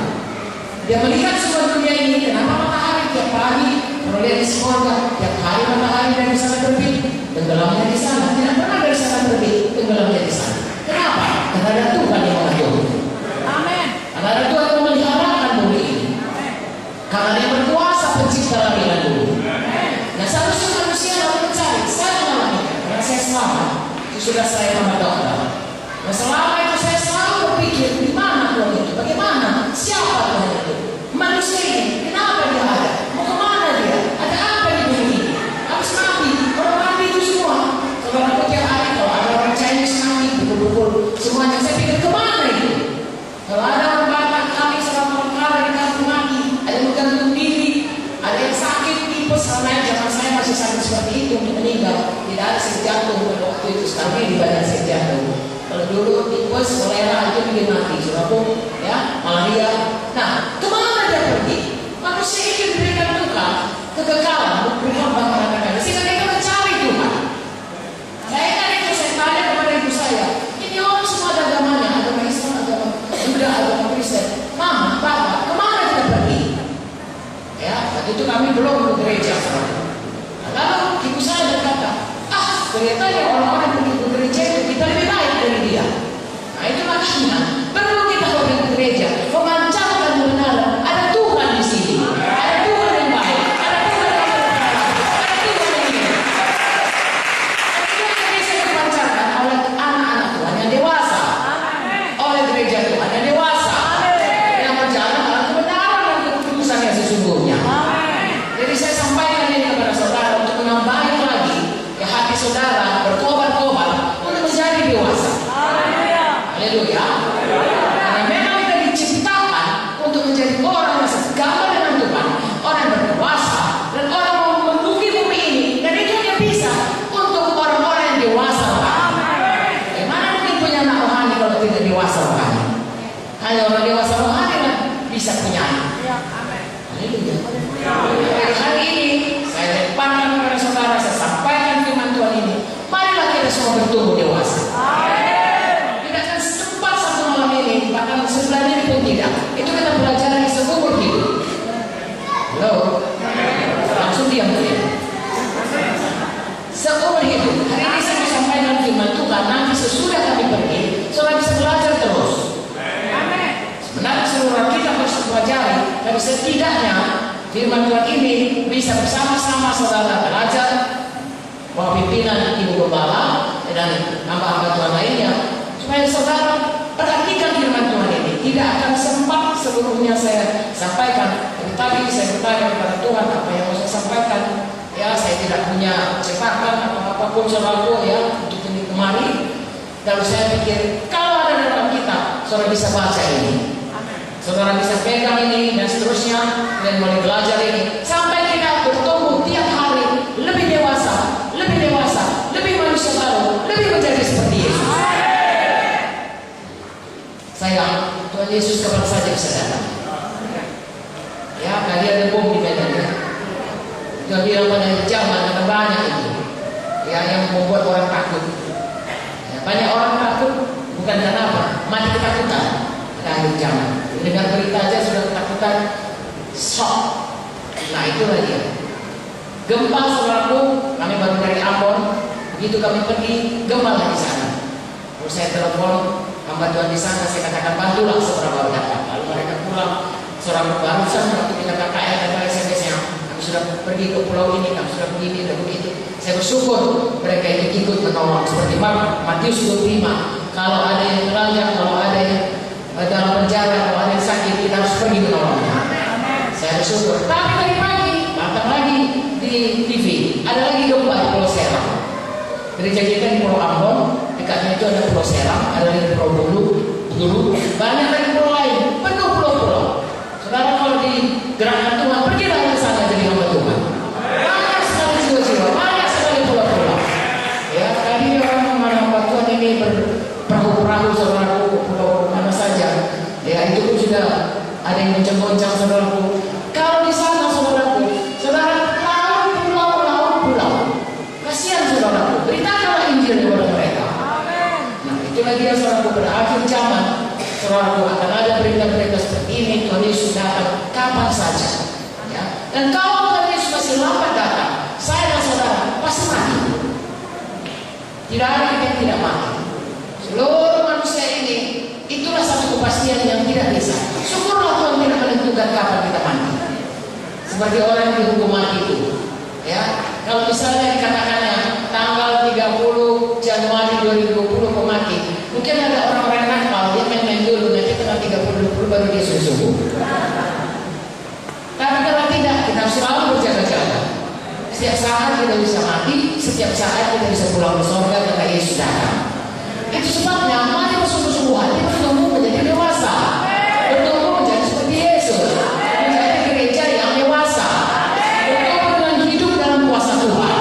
Dia melihat semua dunia ini, kenapa matahari tiap pagi, kalau lihat di sekolah, tiap hari matahari dari sana terbit, tenggelamnya di sana. Tidak pernah dari sana terbit, tenggelamnya di sana. Kenapa? Karena ada Tuhan yang mengatur. Amin. Karena ada Tuhan yang memeliharakan bumi ini. Karena Dia berkuasa pencipta langit dan bumi. Nah, seharusnya manusia dapat mencari. Saya mengalami, karena saya selamat. Itu sudah saya sama dokter. Nah, selama itu saya selalu berpikir, di mana Tuhan itu? Bagaimana? Siapa Tuhan itu? Manusia ini, kenapa dia ada? Mau kemana dia? Ada apa di bumi ini? Habis mati, orang mati itu semua. Kalau aku tiap hari, kalau ada orang Chinese mati, pukul-pukul semuanya, saya pikir kemana itu? Kalau ada orang Batak, kami selama perkara di kampung mati, ada yang bergantung diri, ada yang sakit, tipes, karena zaman saya masih sakit seperti itu untuk meninggal. Tidak ada sakit jantung pada waktu itu, sekarang ini banyak sakit jantung. Kalau dulu tipes, kolera itu bikin mati, sebab ya, malaria. Nah, kemana dia pergi? Manusia itu diberikan Tuhan kekekalan, berhamba mengatakan, sehingga mereka mencari Tuhan. Saya kan itu saya tanya kepada ibu saya, ini orang semua ada agamanya, agama Islam, agama Buddha, agama Kristen. Mama, Papa, kemana kita pergi? Ya, waktu itu kami belum ke gereja. Nah, lalu ibu saya berkata, kelihatannya orang-orang pergi ke gereja itu kita lebih baik dari dia. Nah, itu makanya perlu kita pergi ke gereja, memancarkan kebenaran. Ada Tuhan di sini, ada Tuhan yang baik, ada Tuhan yang berkata, ada Tuhan yang ini. Dan gereja dipancarkan oleh anak-anak Tuhan yang dewasa, oleh gereja Tuhan yang dewasa, yang berjalan dalam kebenaran dan kekudusan yang sesungguhnya. Jadi saya sampaikan ini kepada saudara untuk menambahi lagi hati saudara bertobat-tobat untuk menjadi dewasa. Haleluya. Karena memang kita diciptakan untuk menjadi orang yang segambar dengan Tuhan, orang yang berdewasa dan orang yang memenuhi bumi ini. Dan itu hanya bisa untuk orang-orang yang dewasa rohani. Bagaimana mungkin punya anak rohani kalau tidak dewasa rohani? Hanya orang dewasa rohani yang bisa punya anak. Haleluya. Dari hari ini saya depankan kepada saudara, saya sampaikan firman Tuhan ini. Marilah kita semua bertumbuh dewasa. Tidak akan sempat satu malam ini, bahkan sebulan ini pun tidak. Itu kita belajar di seumur hidup. Halo, langsung diam ya. Seumur hidup. Hari ini saya mau sampaikan firman Tuhan. Nanti sesudah kami pergi, saudara bisa belajar terus. Sebenarnya seluruh kita harus pelajari, tapi setidaknya firman Tuhan ini bisa bersama-sama saudara belajar, bahwa pimpinan ibu gembala dan hamba-hamba Tuhan lainnya, supaya saudara perhatikan firman Tuhan ini. Tidak akan sempat seluruhnya saya sampaikan. Tadi saya bertanya kepada Tuhan apa yang mau saya sampaikan. Ya, saya tidak punya cetakan atau apapun saudaraku ya untuk ini kemari. Lalu saya pikir kalau ada dalam kita, saudara bisa baca ini. Saudara bisa pegang ini dan seterusnya dan mulai belajar ini sampai kita bertumbuh tiap hari lebih dewasa, lebih manusia baru, lebih menjadi seperti Yesus. Sayang, Tuhan Yesus kapan saja bisa datang. Ya, tadi ada bom di Medan ya. Tuhan bilang pada zaman ada banyak itu, ya yang membuat orang takut. Ya, banyak orang takut bukan karena apa? Mati ketakutan. Akhir zaman. Dengar berita aja sudah ketakutan, shock. Nah itulah dia. Gempa saudaraku, kami baru dari Ambon. Begitu kami pergi, gempa lagi di sana. Lalu saya telepon hamba Tuhan di sana, saya katakan bantulah saudara baru datang. Lalu mereka pulang. Saudara barusan waktu kita KKL dan SMS-nya, kami sudah pergi ke pulau ini, kami sudah begini dan begitu. Saya bersyukur mereka itu ikut menolong. Seperti Matius 25, kalau ada yang telanjang, kalau ada yang dalam penjara, kalau ada yang sakit, kita harus pergi menolongnya. Saya bersyukur. Tapi tadi pagi, datang lagi di TV, ada lagi gempa di Pulau Seram. Gereja kita di Pulau Ambon, dekatnya itu ada Pulau Seram, ada lagi Pulau Bulu, banyak lagi pulau lain, penuh pulau-pulau. Saudara kalau digerakkan Tuhan, pergilah ke sana jadi hamba Tuhan. Banyak sekali jiwa-jiwa, banyak sekali pulau-pulau. Ya, tadi orang hamba Tuhan ini berperahu-perahu saudaraku ke pulau mana saja. Ya, itu pun sudah ada yang goncang-goncang saudaraku. Kalau di sana saudaraku, saudara laut pulau. Kasihan saudaraku, beritakanlah Injil kepada mereka. Nah, itulah dia saudaraku pada akhir zaman. Saudaraku, akan ada berita-berita seperti ini. Tuhan Yesus datang kapan saja, ya. Dan kalau Tuhan Yesus masih lambat datang, saya dan saudara pasti mati. Tidak ada kita yang tidak mati. Seluruh manusia ini, itulah satu kepastian yang tidak bisa. Syukurlah Tuhan tidak menentukan kapan kita mati. Seperti orang yang dihukum mati itu, ya. Kalau misalnya dikatakannya tanggal 30 Januari 2020 kau mati, mungkin ada orang-orang nakal dia main-main dulu, nanti tanggal 30 baru dia subuh. Tapi kalau tidak, kita selalu berjaga-jaga. Setiap saat kita bisa mati, setiap saat kita bisa pulang ke surga karena Yesus datang. Itu sebabnya mari bersungguh-sungguhan kita bertumbuh menjadi dewasa, bertumbuh menjadi seperti Yesus, menjadi gereja yang dewasa, bertumbuh dengan hidup dalam kuasa Tuhan,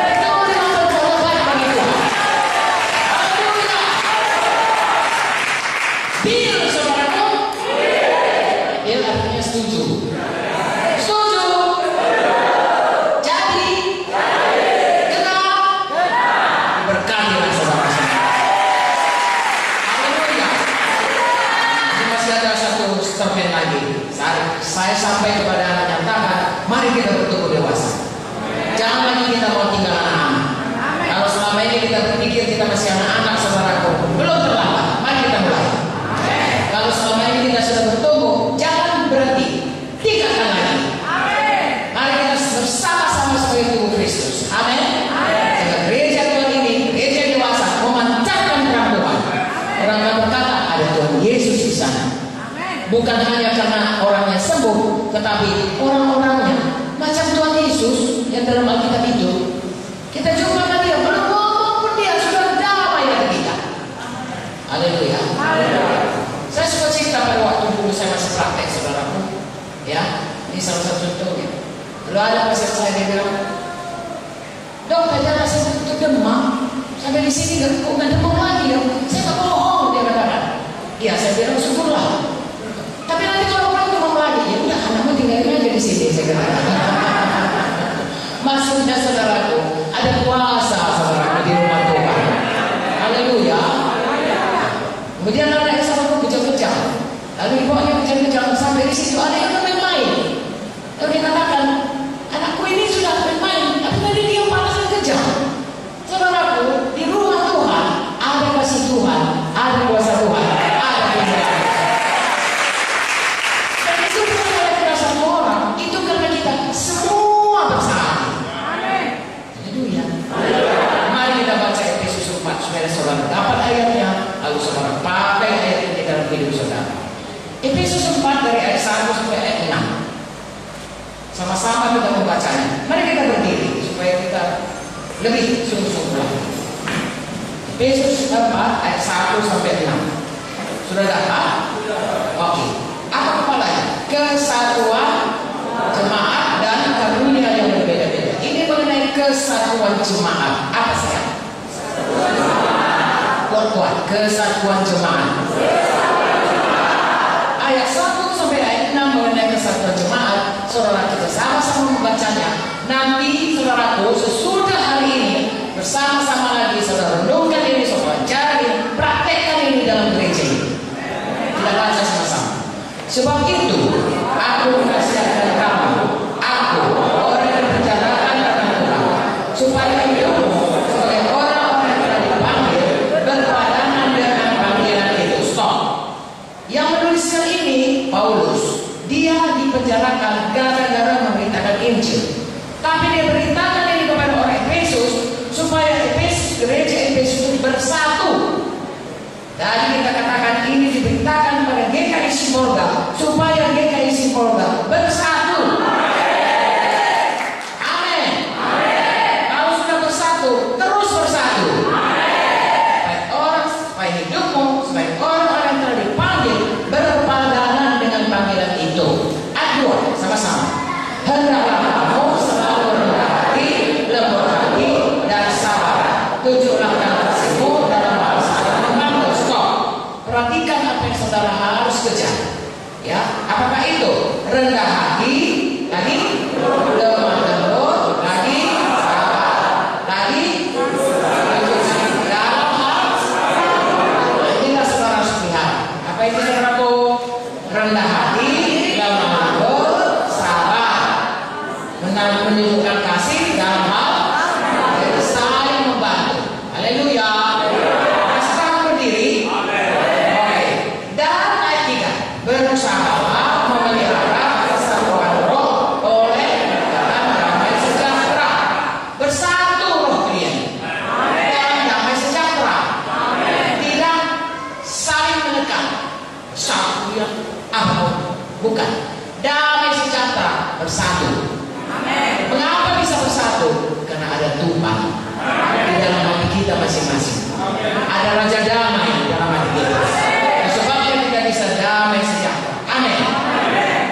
bertumbuh dengan berbuat baik bagi Tuhan. Haleluya. Deal, saudaraku. Deal artinya setuju. Setuju. Jadi. Kenal. Diberkatilah saudara. Termen lagi. Saya sampai kepada menyatakan, mari kita bertumbuh dewasa. Jangan lagi kita mau tinggal anak-anak. Kalau selama ini kita berpikir kita masih anak-anak, saudaraku, belum terlambat. Mari kita mulai. Kalau selama ini kita sudah bertumbuh, jangan berhenti. Tinggalkan lagi. Mari kita bersama-sama sebagai tubuh Kristus. Amin. Jaga gereja Tuhan ini, gereja dewasa, memancarkan terang Tuhan. Orang yang berkata, ada Tuhan Yesus di sana. Bukan hanya karena orangnya sembuh, tetapi orang-orangnya macam Tuhan Yesus yang dalam Alkitab itu. Kita jumpa sama dia, belum ngomong pun dia sudah damai dengan kita. Haleluya. Saya suka cerita pada waktu dulu saya masih praktek, saudaraku. Ya, ini salah satu contohnya. Lalu ada pasien saya dia bilang, dok, tadi saya itu demam, sampai di sini kok nggak demam lagi ya? Saya nggak bohong, dia katakan. Iya, saya bilang syukurlah. Tapi nanti kalau orang demam lagi, ya udah anakmu tinggalin aja di sini, saya katakan. Maksudnya saudaraku, ada kuasa saudaraku di rumah Tuhan. Haleluya. Kemudian anak saudaraku kejang-kejang, lalu dibawanya kejang-kejang sampai di situ ada yang main-main. Lalu dikatakan, anakku ini sudah main-main, tapi tadi dia panas dan kejang. Saudaraku, di rumah Tuhan ada kasih Tuhan, ada kuasa Tuhan, ada kebenaran. Semua bersama. Haleluya. Mari kita baca Efesus 4 supaya saudara dapat ayatnya, lalu saudara pakai ayat ini dalam hidup saudara. Efesus 4 dari ayat 1 sampai ayat 6. Sama-sama kita membacanya. Mari kita berdiri supaya kita lebih sungguh-sungguh. Efesus 4 ayat 1 sampai 6. Sudah dapat? Oke. Apa kepalanya? Kesatuan jemaat dan karunia yang berbeda-beda. Ini mengenai kesatuan jemaat. Apa saya? Kuat-kuat. Kesatuan jemaat. Ayat 1 sampai ayat 6 mengenai kesatuan jemaat. Saudara kita sama-sama membacanya. Nanti saudaraku sesudah hari ini bersama-sama lagi saudara renungkan ini, saudara cari, praktekkan ini dalam gereja ini. Kita baca sama-sama. Sebab itu aku menasihatkan kamu, aku orang yang membicarakan tentang Tuhan, supaya hidupmu sebagai orang-orang yang telah dipanggil berpadanan dengan panggilan itu. Stop. Yang menuliskan ini Paulus. Dia dipenjarakan gara-gara memberitakan Injil. Tapi dia beritakan ini kepada orang Efesus supaya gereja Efesus itu bersatu. Tadi kita katakan ini diberitakan pada GKI Simorga supaya GKI Simorga bersatu. Amin. Kalau sudah bersatu, terus bersatu. Supaya hidupmu sebagai orang-orang yang telah dipanggil berpadanan dengan panggilan itu. Ayat 2, sama-sama. Hendaklah kamu selalu rendah hati, lembut hati, dan sabar. Tunjuklah kasihmu dalam hal sabar. Perhatikan apa yang saudara harus kejar. Ya, apakah itu? Rendah hati, lagi lemah lembut, lagi sabar, lagi dalam hal. Inilah saudara harus lihat. Apa itu bersatu. Mengapa bisa bersatu? Karena ada Tuhan di dalam hati kita masing-masing. Ada Raja Damai di dalam hati kita. Sebabnya kita bisa damai sejahtera. Amin.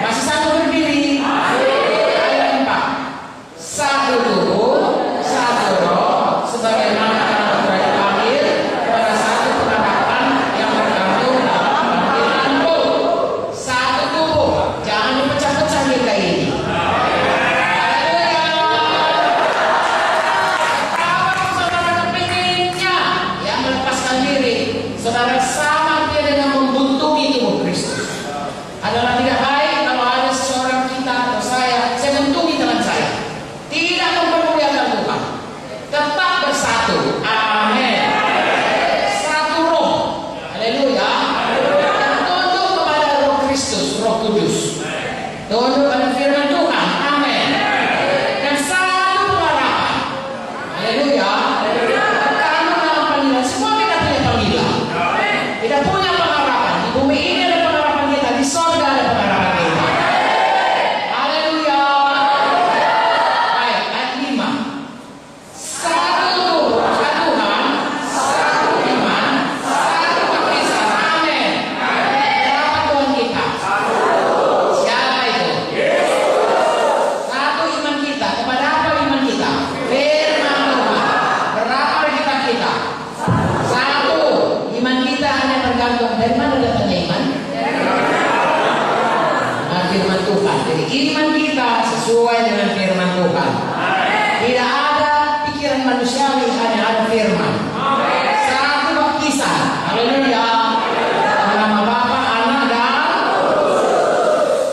Masih satu berdiri. Ayat 4. Satu tubuh, satu roh, sebagaimana telah dipanggil kepada satu pengharapan yang bergantung dalam panggilanmu. Satu tubuh, jangan dipecah-pecah kita ini. Saudara sama dia dengan membuntungi tubuh Kristus. Adalah tidak baik kalau ada seseorang kita atau saya buntungi teman saya. Tidak mempermuliakan Tuhan. Tetap bersatu. Amin. Satu roh. Haleluya. Dan tunduk kepada roh Kristus, roh kudus. Tunduk pada firman Tuhan. Amin. Dan satu pengharapan. Haleluya. Kamu dalam panggilan. Semua kita punya panggilan. Kita punya pengharapan. Di bumi ini ada pengharapan kita. Di sorga ada pengharapan kita. Haleluya. Baik, ayat 5. Satu Tuhan, satu iman, satu baptisan. Amin. Berapa Tuhan kita? Siapa itu? Satu iman kita. Kepada apa iman kita? Firman Tuhan. Berapa kita? Satu. Iman kita hanya tergantung dari mana datangnya iman? Nah, firman Tuhan. Jadi iman kita sesuai dengan firman Tuhan. Tidak ada pikiran manusiawi, hanya ada firman. Satu baptisan. Haleluya. Nama Bapa, Anak dan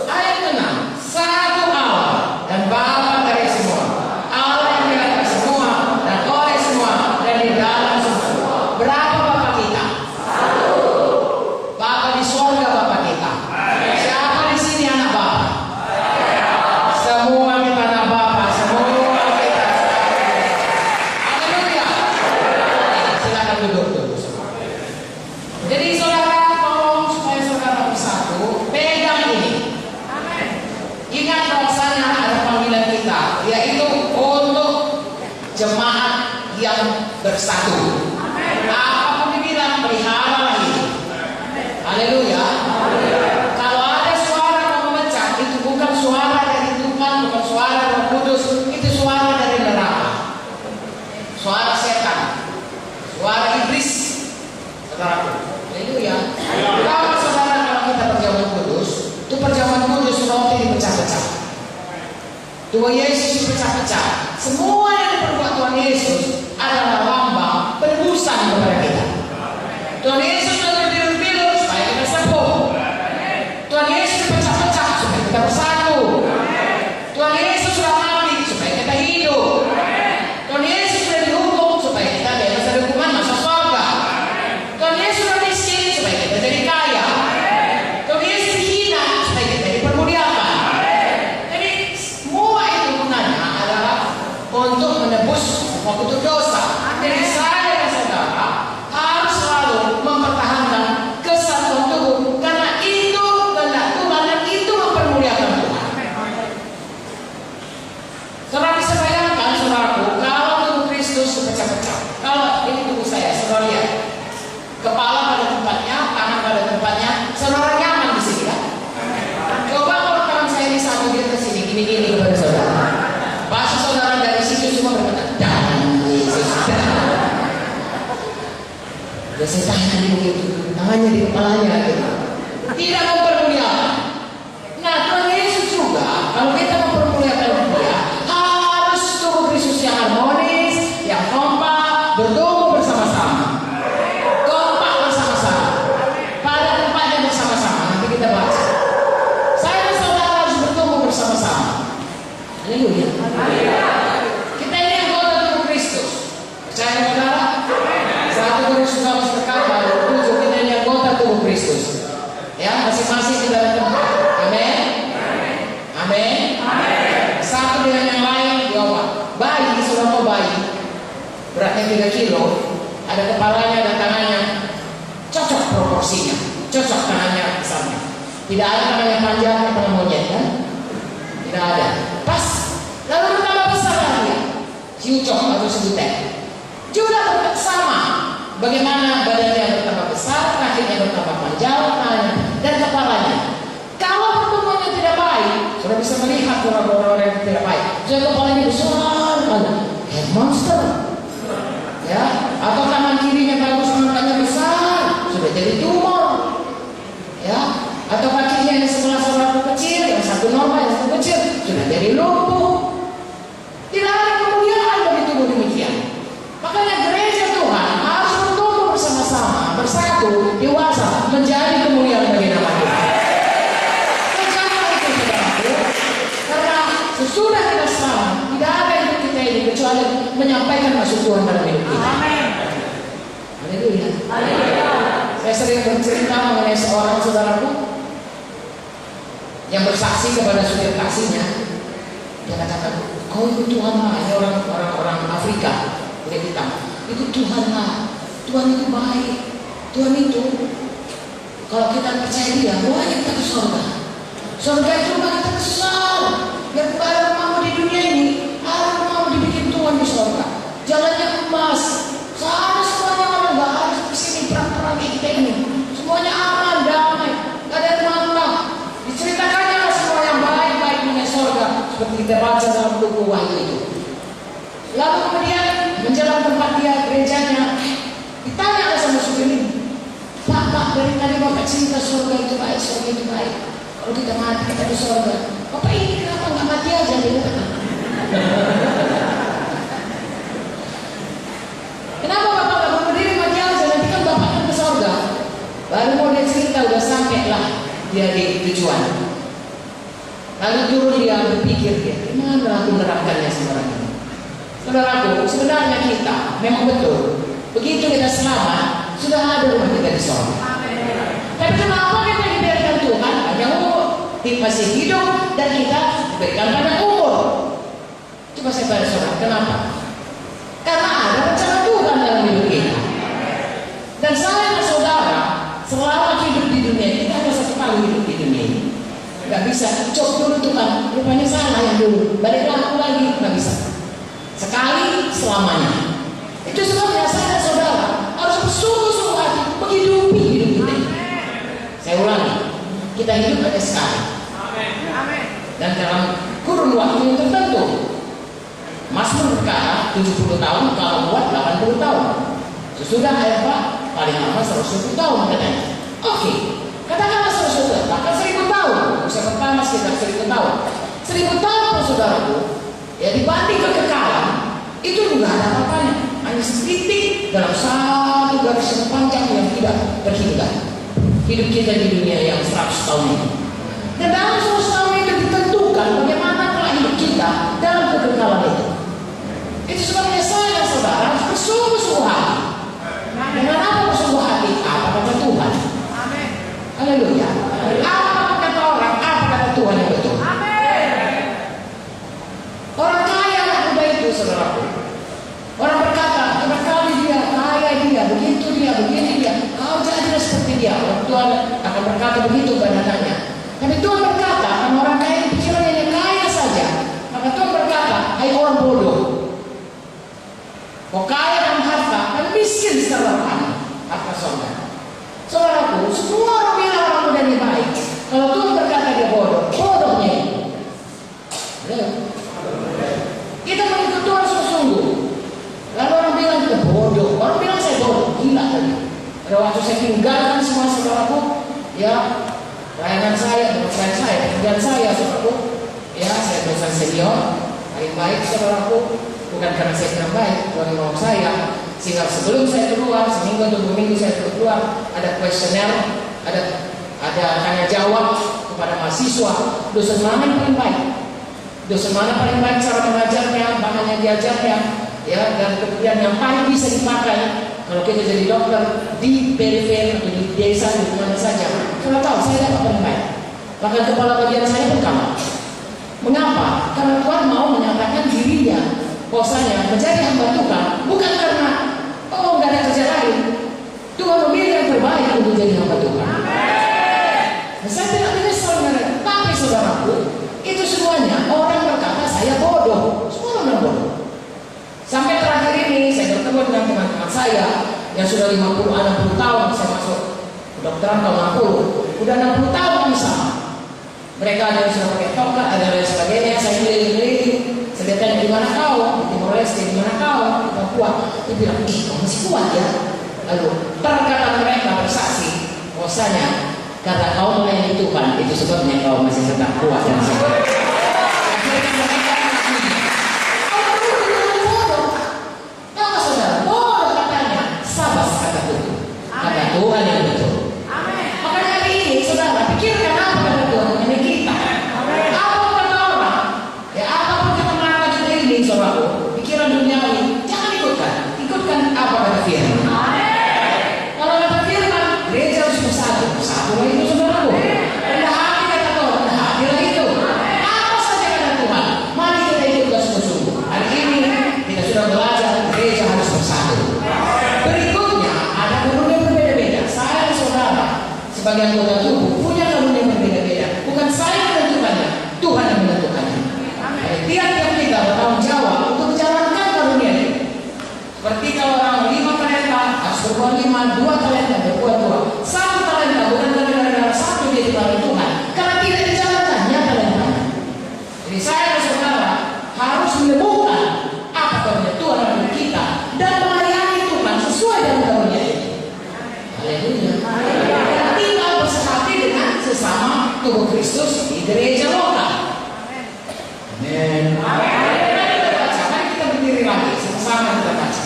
ayat 6. Satu Allah dan Bapa dari semua. Allah yang di atas semua dan oleh semua dan di dalam semua. Berapa Bapa kita? Bapa di surga, Bapa kita. Siapa di sini anak Bapa? Semua kita anak Bapa. Semua kita. Haleluya. Silakan duduk dulu. Jadi saudara, tolong supaya saudara bersatu, pegang ini. Ingat bahwasanya ada panggilan kita, yaitu untuk jemaat yang bersatu. Apapun dibilang, peliharalah ini. Haleluya. Kalau ada suara yang memecah, itu bukan suara dari Tuhan, bukan suara Roh Kudus, itu suara dari neraka. Suara setan, suara iblis. Saudaraku. Haleluya. Kalau saudara, kalau kita perjamuan kudus, itu perjamuan kudus roti dipecah-pecah. Tuhan Yesus dipecah-pecah. Semua yang diperbuat Tuhan Yesus adalah lambang penebusan kepada kita. Tuhan Yesus sudah terbilur-bilur supaya kita sembuh. Tuhan Yesus dipecah-pecah supaya kita bersatu. Tuhan Yesus sudah mati supaya kita hidup. Tuhan Yesus sudah dihukum supaya kita bebas dari hukuman masuk surga. Tuhan Yesus sudah miskin supaya kita jadi kaya. Tuhan Yesus dihina supaya kita dipermuliakan. Jadi semua itu gunanya adalah untuk menebus semua kutuk dosa. Jadi saya dan saudara harus selalu mempertahankan kesatuan tubuh, karena itu kehendak Tuhan dan itu mempermuliakan Tuhan. Saudara bisa bayangkan, saudaraku, kalau tubuh Kristus dipecah-pecah. Kalau ini tubuh saya, saudara lihat, kepala pada tempatnya, tangan pada tempatnya, saudara nyaman di sini kan? Coba kalau tangan saya di satu dia ke sini, gini-gini kepada saudara. Bahasa saudara dari situ semua berkata, jangan Yesus. Ya saya tahan begitu, tangannya di kepalanya gitu. Tidak mempermuliakan. Nah, Tuhan Yesus juga, kalau kita mempermuliakan dia, harus tubuh Kristus yang harmonis, yang kompak, bertumbuh bersama-sama. Kompak bersama-sama. Pada tempatnya bersama-sama. Nanti kita bahas. Saya dan saudara harus bertumbuh bersama-sama. Haleluya. Kita ini anggota tubuh Kristus. Percaya saudara? Satu Kristus harus berkata, kita ini anggota tubuh Kristus. Ya, masing-masing kita ada tempat. Amin. Amin. Satu dengan yang lain, diawal. Bayi, sudah mau bayi, beratnya 3 kilo, ada kepalanya, ada tangannya, cocok proporsinya, cocok tangannya misalnya. Tidak ada tangannya panjang, tangan monyet kan? Tidak ada. sudah bisa melihat orang-orang yang tidak baik. Saya kepalanya besar, kayak monster. Ya, atau kanan kirinya bagus, matanya besar, sudah jadi tumor. Ya, atau kakinya yang sebelah saudara kecil, yang satu normal, yang satu kecil, sudah jadi lumpuh. Tidak ada kemuliaan bagi tubuh demikian. Makanya gereja Tuhan harus bertumbuh bersama-sama, bersatu, dewasa, menjadi kemuliaan bagi nama Tuhan. Jangan itu saudaraku, karena sesudah kita selamat, tidak ada hidup kita ini kecuali menyampaikan maksud Tuhan dalam hidup kita. Haleluya. Saya sering bercerita mengenai seorang saudaraku yang bersaksi kepada supir taksinya. Dia katakan, "Oh itu Tuhan lah, ini orang Afrika kulit hitam. Itu Tuhan lah, Tuhan itu baik, Tuhan itu kalau kita percaya Dia, wajib kita ke surga. Surga itu rumah kita besar. Yang ada rumahmu di dunia ini, ada rumahmu dibikin Tuhan di surga. Jalannya emas, sana semuanya orang nggak harus di sini perang-perang kita ini. Semuanya aman, damai, nggak ada masalah. Diceritakannya semua yang baik-baik mengenai surga, seperti kita baca dalam buku Wahyu itu. Lalu kemudian menjelang tempat dia gerejanya, ditanya sama supir ini, Pak, dari tadi Bapak cerita surga itu baik, surga itu baik. Kalau kita mati kita di surga. Bapak ini kenapa nggak mati aja? Dia kata. Kenapa Bapak nggak berdiri mati aja? Nanti kan Bapak kan ke surga. Baru mau dia cerita, udah sampai lah dia di tujuan. Lalu turun dia berpikir dia, gimana aku menerapkannya sekarang ini? Saudaraku, sebenarnya kita memang betul. Begitu kita selamat, sudah ada rumah kita di surga. Tapi kenapa kita dibiarkan Tuhan hanya umur? Masih hidup dan kita diberikan pada umur. Coba saya tanya saudara, kenapa? Karena ada rencana Tuhan dalam hidup kita. Dan saya dan saudara, selama hidup di dunia kita hanya satu kali hidup di dunia ini. Gak bisa, cok dulu Tuhan, rupanya salah yang dulu. Baliklah aku lagi, gak bisa. Sekali selamanya. Itu sebabnya saya dan saudara harus bersungguh-sungguh hati menghidupi hidup kita. Saya ulangi, kita hidup hanya sekali. Dan dalam kurun waktu yang tertentu. Mazmur berkata 70 tahun, kalau buat 80 tahun. Sesudah Eva paling lama 120 tahun katanya. Oke, katakanlah 120, bahkan 1000 tahun. Usia pertama sekitar 1000 tahun. 1000 tahun saudaraku, ya dibanding kekekalan itu juga ada apa-apanya. Hanya setitik dalam satu garis yang panjang yang tidak berhingga. Hidup kita di dunia yang 100 tahun ini. Dan dalam 100 tahun itu ditentukan bagaimana pola hidup kita dalam kekekalan itu. Itu sebabnya saya dan saudara harus bersungguh-sungguh hati. Dengan apa bersungguh hati? Apa kata Tuhan? Haleluya. Apa kata orang? Apa kata Tuhan yang betul? Orang kaya anak muda itu saudaraku. Orang berkata, kali dia, kaya dia, begitu dia, begini dia. Kau jadilah seperti dia. Orang Tuhan akan berkata begitu pada anaknya. Tapi Tuhan berkata, kalau orang kaya pikirannya kaya saja. Maka Tuhan berkata, hai orang bodoh. Kau kaya dalam harta, dan miskin secara rohani. Harta surga. Saudaraku, semua orang bilang orang muda ini baik. Kalau Tuhan berkata dia bodoh, bodohnya ini. Kita mengikut Tuhan sungguh-sungguh. Lalu orang bilang kita bodoh. Orang bilang saya bodoh, gila tadi. Pada waktu saya tinggalkan semua saudaraku, ya layanan saya, pekerjaan saya, pekerjaan saya saudaraku, ya saya dosen senior, paling baik saudaraku. Bukan karena saya tidak baik, Tuhan mau saya. Sehingga sebelum saya keluar, seminggu atau 2 minggu saya keluar, ada kuesioner, ada tanya jawab kepada mahasiswa. Dosen mana yang paling baik? Dosen mana paling baik cara mengajarnya, bahan yang diajarnya, ya, dan kemudian yang paling bisa dipakai kalau kita jadi dokter di periferi atau di desa di mana saja. Kalau tahu saya dapat paling baik. Bahkan kepala bagian saya pun kalah. Mengapa? Karena Tuhan mau menyatakan dirinya, bahwasanya menjadi hamba Tuhan bukan karena nggak ada kerja lain. Tuhan memilih yang terbaik untuk menjadi hamba Tuhan. Nah, saya tidak menyesal, tapi saudaraku, itu semuanya orang berkata saya bodoh. Semua orang bodoh. Sampai terakhir ini saya bertemu dengan teman-teman saya yang sudah 50-60 tahun. Saya masuk kedokteran tahun 60. Udah 60 tahun kami sama. Mereka ada yang sudah pakai tongkat, ada yang sebagainya. Saya keliling-keliling. Saya tanya, di mana kau? Di Timor Leste, di mana kau? Di Papua. Dia bilang, kau masih kuat ya. Lalu perkataan mereka bersaksi, bahwasanya kata kau melayani Tuhan, itu sebabnya kau masih tetap kuat dan sehat. Akhirnya mereka mengakui. Kau perlu dengan bodoh. Tahu nggak saudara? Bodoh katanya. Sabar kata Tuhan. Kata Tuhan yang betul. Makanya hari ini saudara pikirkan apa kata Tuhan mengenai kita. Apa kata orang? Ya apapun kita melakukan juga ini saudaraku. Pikiran duniawi jangan ikutkan. Ikutkan apa kata firman. Kalau kata firman, gereja harus bersatu. Bersatu itu saudaraku. Rendah hati kata Tuhan. Rendah hatilah itu. Apa saja kata Tuhan. Mari kita ikutkan sungguh-sungguh. Hari ini kita sudah belajar gereja harus bersatu. Berikutnya ada karunia berbeda-beda. Saya dan saudara sebagai anggota tubuh punya karunia berbeda-beda. Bukan saya yang menentukannya, Tuhan yang menentukannya. Tiap-tiap kita bertanggung jawab untuk menjalankan karunia ini. Seperti kalau orang 5 talenta harus berbuat 5, 2 talenta berbuat 2, 1 talenta bukan gara-gara 1 dia dipakai Tuhan, karena tidak dijalankannya talentanya. Jadi saya dan saudara harus menemukan apa karunia Tuhan dalam kita dan melayani Tuhan sesuai dengan karunia ini. Haleluya. Dan tinggal bersehati dengan sesama tubuh Kristus di gereja lokal. Amin. Mari kita berdiri lagi sama-sama kita baca.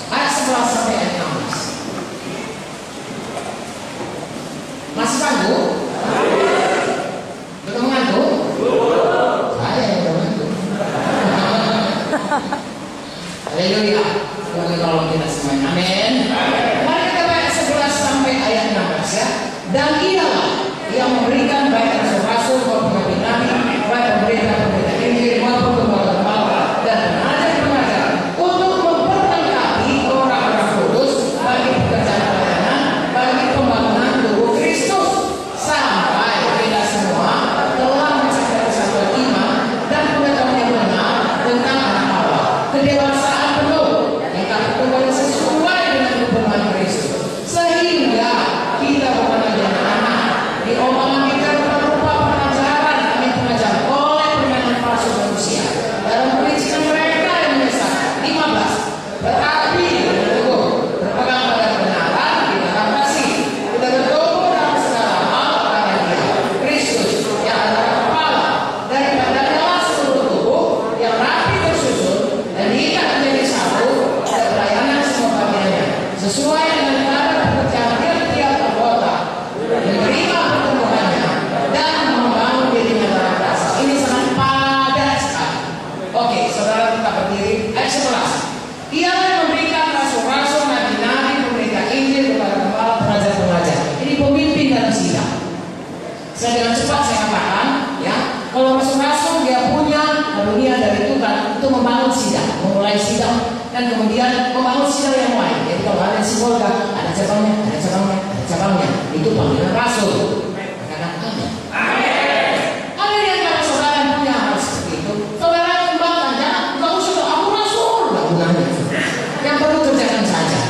Ayat 11 sampai ayat 16. Masih sanggup? Belum mengantuk? Saya yang belum mengantuk. Haleluya. Tuhan tolong kita semuanya. Amin. Mari kita baca ayat 11 sampai ayat 16 ya. Dan ialah yang memberikan baik rasul-rasul maupun nabi-nabi, baik pemerintah-pemerintah Injil maupun gembala-gembala dan pengajar-pengajar untuk memperlengkapi orang-orang kudus bagi pekerjaan pelayanan, bagi pembangunan tubuh Kristus, sampai kita semua telah mencapai kesatuan iman dan pengetahuan yang benar tentang anak Allah, kedewasaan penuh yang tak pertumbuhan sesuai dengan kepenuhan Kristus, sehingga kita bukan lagi anak-anak diombang-ambingkan rupa pengajaran kami pengajar oleh permainan palsu manusia dalam perincian mereka yang menyesatkan. 15. Tetapi teguh berpegang pada kebenaran di dalam kasih, kita bertumbuh dalam segala hal karena Dia Kristus yang adalah kepala, daripadanya seluruh tubuh yang rapi tersusun dan diikat menjadi satu pada pelayanan semua bagiannya sesuai dengan kadar pekerjaan tiap-tiap anggota menerima pertumbuhannya dan membangun dirinya dalam kasih. Ini sangat padat sekali. Oke, saudara kita berdiri. Ayat 11. Ia yang memberikan rasul-rasul, nabi-nabi, pemerintah Injil kepada gembala, pengajar-pengajar. Ini pemimpin dalam sidang. Saya dengan cepat saya katakan, ya, kalau rasul-rasul dia punya karunia dari Tuhan untuk membangun sidang, memulai sidang, dan kemudian membangun sidang yang lain. Jadi kalau ada simbolga, ada cabangnya, ada cabangnya, ada cabangnya. Itu panggilan rasul. Katakan amin. Ada yang kalau saudara punya hal seperti itu, saudara kembangkan, jangan nggak usah aku rasul, nggak gunanya. Yang perlu kerjakan saja.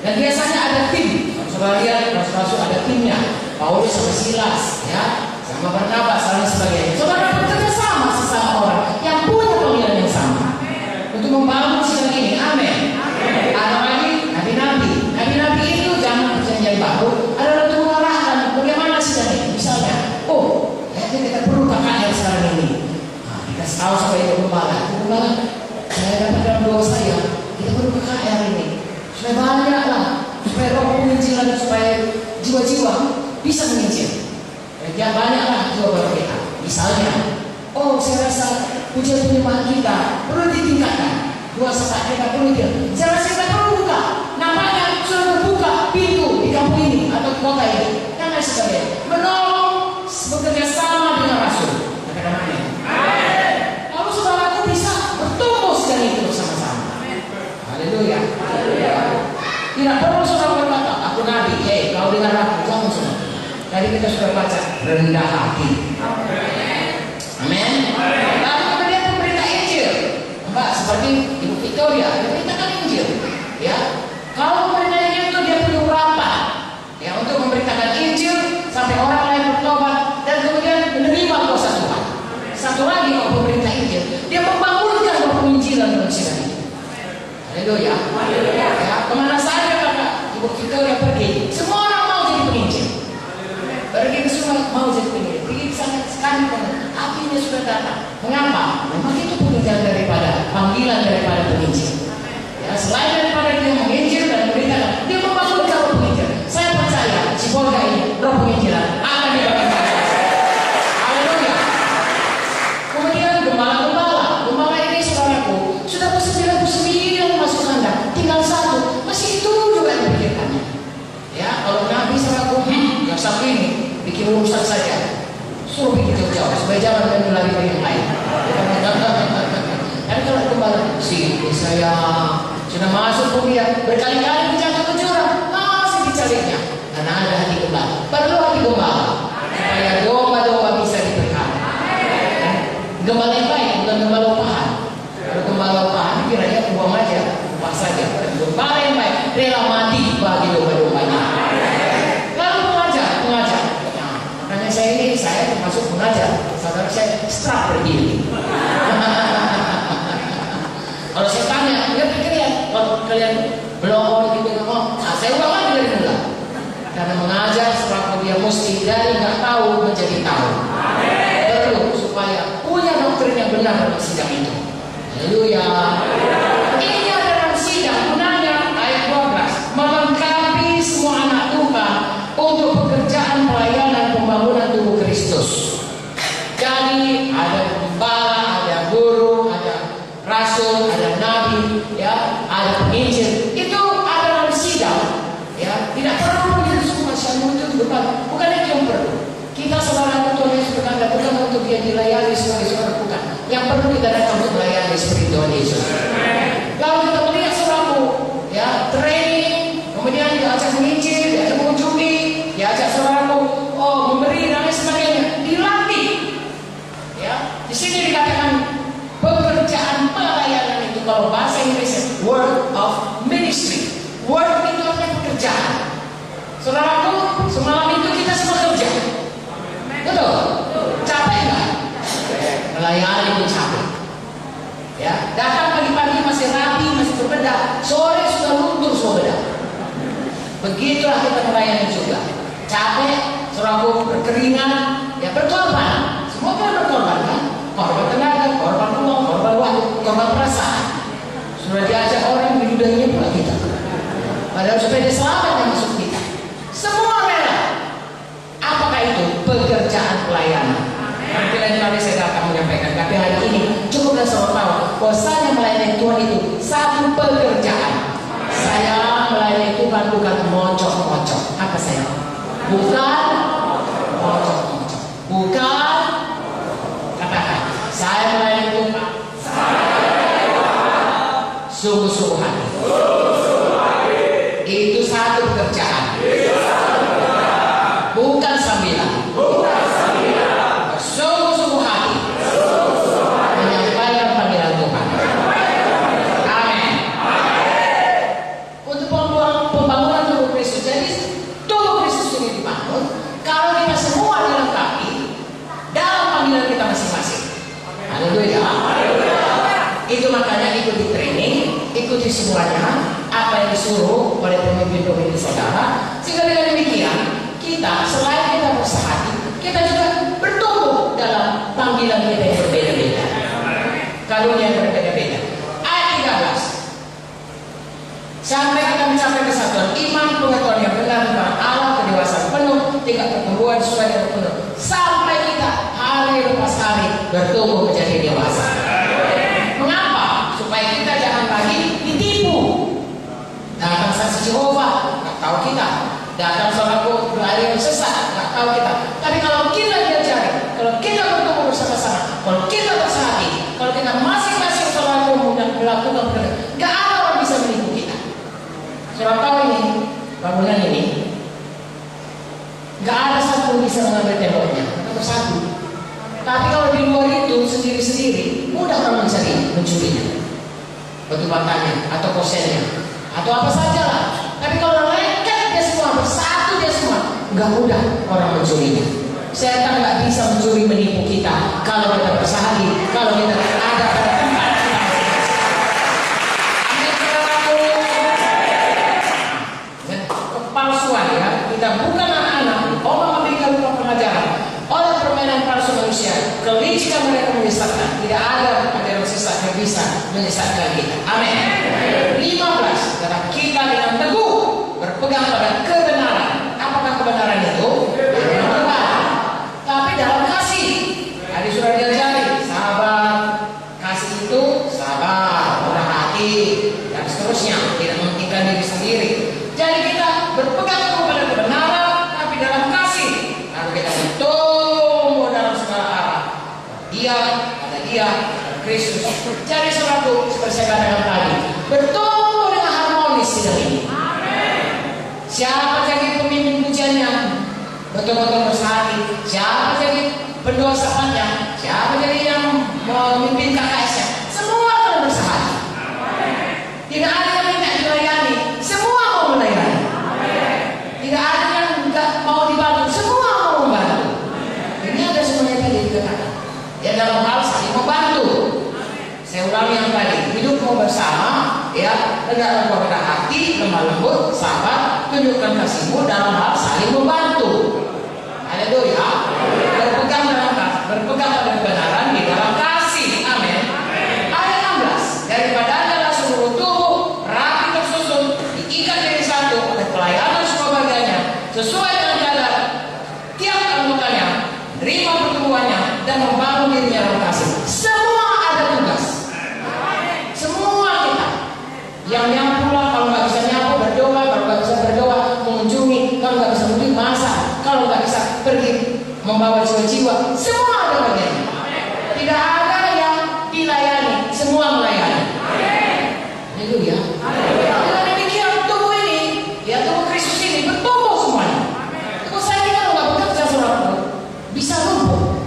Dan biasanya ada tim. Kalau saudara lihat rasul-rasul ada timnya. Paulus sama Silas, ya, sama Barnabas, dan sebagainya. Saudara bekerja sama sesama orang yang punya panggilan yang sama untuk membangun sidang ini. Amin. Ada lagi nabi-nabi. Nabi-nabi itu jangan perjanjian baru adalah untuk mengarahkan bagaimana sidang ini. Misalnya, kita perlu KKR sekarang ini. Nah, kita tahu sampai itu gembala. Saya dapat dalam doa saya, kita perlu KKR ini supaya banyak lah, supaya roh penginjilan, supaya jiwa-jiwa bisa menginjil. Ya banyaklah jiwa baru kita. Misalnya, saya rasa pujian penyembahan kita perlu ditingkatkan. Dua sekat kita perlu dia. Saya rasa kita perlu buka. Nampaknya sudah terbuka pintu di kampung ini atau kota ini. Dan lain sebagainya. Menolong bekerja sama dengan rasul. Katakan amin. Lalu saudaraku bisa bertumbuh sedang itu bersama-sama. Haleluya. Tidak perlu saudara berkata, aku nabi. Kau dengar aku, jangan saudara. Tadi kita sudah baca rendah hati. Amin. Lalu kemudian pemerintah Injil, Mbak, seperti Ibu Victoria, diberitakan Injil. Ya, kalau pemerintah Injil itu dia perlu rapat, ya, untuk memberitakan Injil sampai orang lain bertobat dan kemudian dia sudah datang. Mengapa? Memang itu pekerjaan daripada panggilan daripada penginjil. Ya, selain daripada dia menginjil dan memberitakan, dia membangun kalau penginjil. Saya percaya Cibolga ini roh penginjilan akan dibangun. Haleluya. Kemudian gembala ini saudaraku sudah ke-99 masuk kandang, tinggal satu, masih itu juga dipikirkannya. Ya, kalau Nabi saudaraku, yang satu ini bikin urusan saja, suruh bikin jauh-jauh supaya jangan dan lari dari yang lain. Tapi kalau gembala, saya sudah masuk pun dia berkali-kali menjatuh ke jurang, masih dicarinya. Karena ada hati gembala, perlu hati gembala supaya domba-domba bisa diberkati. Gembala yang baik, bukan gembala upahan. Kalau gembala upahan, kiranya buang aja, upah saja. Gembala yang baik, rela mati bagi domba-dombanya. Lalu pengajar. Nah, makanya saya termasuk pengajar. Saudara saya strap berdiri. Kalau saya tanya, ya kalian, kalau kalian belum gitu ngomong, saya ulang lagi dari mula. Karena mengajar sebab dia mesti dari nggak tahu menjadi tahu. Perlu supaya punya doktrin yang benar dalam sidang itu. Haleluya. Ini adalah sidang gunanya ayat 12 melengkapi semua anak Tuhan untuk pekerjaan pelayanan pembangunan tubuh Kristus. Jadi ada gembala, ada guru, ada rasul, ada nabi, ya, ada penginjil. Itu adalah sidang, ya. Tidak perlu begitu semua itu bukan itu yang perlu. Kita saudara Tuhan Yesus berkata bukan untuk dia dilayani sebagai seorang, bukan. Yang perlu kita datang untuk melayani seperti Tuhan Yesus. Kalau kita melihat saudaraku, ya, training, kemudian diajak menginjil, diajak mengunjungi, diajak saudaraku, memberi dan lain sebagainya, dilatih. Ya, di sini dikatakan pekerjaan pelayanan itu, kalau bahasa Inggrisnya work of ministry. Work itu artinya pekerjaan. Saudaraku, semalam itu kita semua kerja. Betul? Capek nggak? Melayani itu capek. Ya, datang pagi-pagi masih rapi, masih berbedak. Sore sudah luntur semua bedak. Begitulah kita melayani juga. Capek, saudaraku, berkeringat, ya berkorban. Semua kan berkorban kan? Korban tenaga, korban uang, korban waktu, korban perasaan. Sudah diajak orang di dunia pula kita. Padahal supaya dia selamat yang masuk kita. Semua rela. Apakah itu? Pekerjaan pelayanan. Nanti lain kali saya akan menyampaikan. Tapi hari ini cukup dan selalu tahu bahwa saya melayani Tuhan itu satu pekerjaan. Saya melayani Tuhan bukan mocok-mocok. Apa saya? Bukan mocok-mocok. Bukan. Katakan, saya melayani Tuhan sungguh-sungguh hati. Itu satu pekerjaan. Bukan sambilan. Sungguh-sungguh hati menyampaikan panggilan Tuhan. Amin. Untuk pembangunan tubuh Kristus. Jadi tubuh Kristus ini dibangun kalau kita semua dilengkapi dalam panggilan kita masing-masing. Haleluya. Itu makanya ikuti training, ikuti semuanya apa yang disuruh oleh pemimpin-pemimpin saudara. Sehingga dengan demikian kita selain kita bersahati, kita juga bertumbuh dalam panggilan kita yang berbeda-beda, karunia yang berbeda-beda. Ayat 13, sampai kita mencapai kesatuan iman, pengetahuan yang benar tentang Allah, kedewasaan penuh, tingkat pertumbuhan sesuai dengan penuh, sampai kita hari lepas hari bertumbuh menjadi dewasa. Mengapa? Supaya kita jangan lagi ditipu. Datang saksi Jehovah, nggak tahu kita. Datang saudaraku berlari yang sesat, nggak tahu kita. Tapi kalau kita diajari, kalau kita bertumbuh bersama-sama, kalau kita bersahati, kalau kita masing-masing saudaraku melakukan pekerjaan, nggak ada orang bisa menipu kita. Saudara tahu ini, bangunan ini, nggak ada satu bisa mengambil temboknya, atau satu. Tapi kalau di luar itu sendiri-sendiri, mudah orang mencurinya, batu batanya, atau kosennya, atau apa saja lah. Tapi kalau lengket dia semua, bersatu dia semua, nggak mudah orang mencurinya. Setan nggak bisa mencuri menipu kita kalau kita bersahadi, kalau kita ada pada tempat kita. Dan kepalsuan ya, kita bukan anak-anak. Allah memberikan pengajaran oleh permainan palsu manusia. Kelicikan mereka menyesatkan. Tidak ada ajaran sesat yang bisa menyesatkan kita. Amin. 15. Tetap kita dengan teguh berpegang pada kebenaran. Apakah kebenaran itu? Kebenaran. Tapi dalam kasih. Tadi sudah diajari. Sabar. Kasih itu sabar, murah hati, dan seterusnya. Tidak mementingkan diri sendiri. Jadi kita berpegang kepada kebenaran, tapi dalam kasih. Lalu kita bertumbuh dalam segala arah. Ada dia, Kristus. Jadi saudaraku, seperti saya katakan tadi, bertumbuh dengan harmonis hidup ini. Siapa jadi pemimpin pujiannya? Betul-betul bersehati. Siapa jadi pendoa sahabatnya? Siapa jadi yang memimpin KKS-nya? Semua akan bersehati. Tidak ada yang tidak dilayani. Semua mau melayani. Tidak ada yang tidak mau dibantu. Semua mau membantu. Ini ada semuanya tadi dikatakan. Ya, dalam hal saling membantu. Saya ulangi yang tadi, hidup mau bersama, ya, dengan rendah hati, lemah lembut, sabar, tunjukkan kasihmu dalam hal saling membantu. Haleluya. Berpegang pada kebenaran di dalam kasih. Amin. Ayat 16. Daripada adalah seluruh tubuh rapi tersusun, diikat jadi satu oleh pelayanan semua bagiannya, sesuai dengan jalan tiap anggotanya, terima pertumbuhannya dan membangun dirinya dalam kasih. Semua ada tugas. Semua kita. Yang nyapu lah, kalau nggak bisa nyapu berdoa, kalau nggak bisa berdoa mengunjungi, kalau nggak bisa mengunjungi masak, kalau nggak bisa pergi membawa jiwa-jiwa. Semua ada bagiannya. Tidak ada yang dilayani, semua melayani. Haleluya. Dengan demikian tubuh ini, ya tubuh Kristus ini bertumbuh semuanya. Tubuh saya ini kalau nggak bekerja saudara, bisa lumpuh.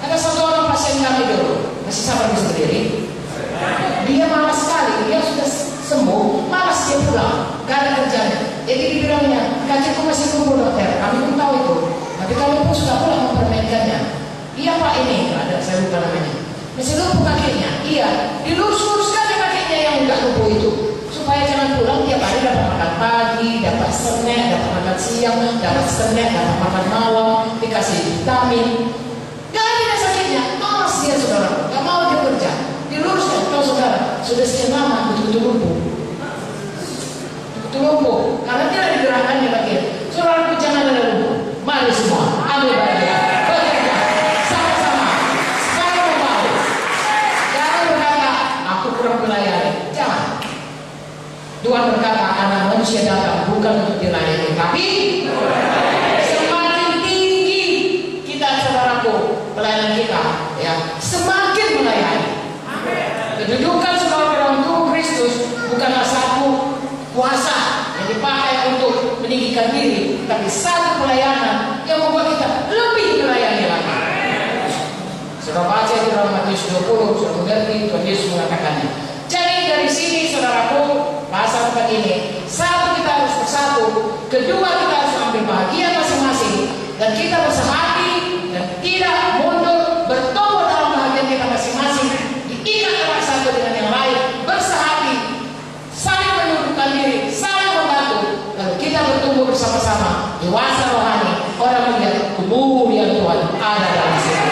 Ada satu orang pasien kami dulu, masih sabar sendiri. Dia malas sekali, dia sudah sembuh, malas dia pulang, gak ada kerjanya. Jadi dibilangnya, kakiku masih lumpuh dokter. Kami pun tahu itu. Tapi kami pun sudah pulang mempermainkannya. Iya Pak, ini ada, saya lupa namanya. Masih lumpuh kakinya. Iya, dilurus-luruskan kakinya yang enggak lumpuh itu, supaya jangan pulang tiap hari dapat makan pagi, dapat snack, dapat makan siang, dapat snack, dapat makan malam, dikasih vitamin. Gak ada sakitnya, malas dia saudara, gak mau dia kerja. Diluruskan, kalau saudara sudah sekian lama betul-betul lumpuh. Betul lumpuh, karena tidak digerakkannya bagian. Saudara jangan ada lumpuh. Mari semua ambil bagian, bekerja sama-sama. Sekarang membantu. Jangan berkata aku kurang melayani. Jangan. Tuhan berkata anak manusia datang bukan untuk dilayani, tapi semakin tinggi kita saudaraku pelayanan kita, ya semakin melayani. Kedudukan saudara dalam tubuh Kristus bukanlah satu kuasa yang dipakai untuk meninggikan diri, tapi satu pelayanan yang membuat kita lebih melayani lagi. Saudara baca di dalam Matius 20, saudara mengerti Tuhan Yesus mengatakannya. Jadi dari sini saudaraku, bahasa tempat ini, satu kita harus bersatu, kedua kita harus ambil bahagia masing-masing, dan kita bersehati dan tidak mundur, bertumbuh dalam bahagia kita masing-masing, diikat antara satu dengan yang lain, bersehati, saling menundukkan diri, saling membantu, lalu kita bertumbuh bersama-sama, dewasa rohani, orang melihat kemuliaan Tuhan ada dalam sini.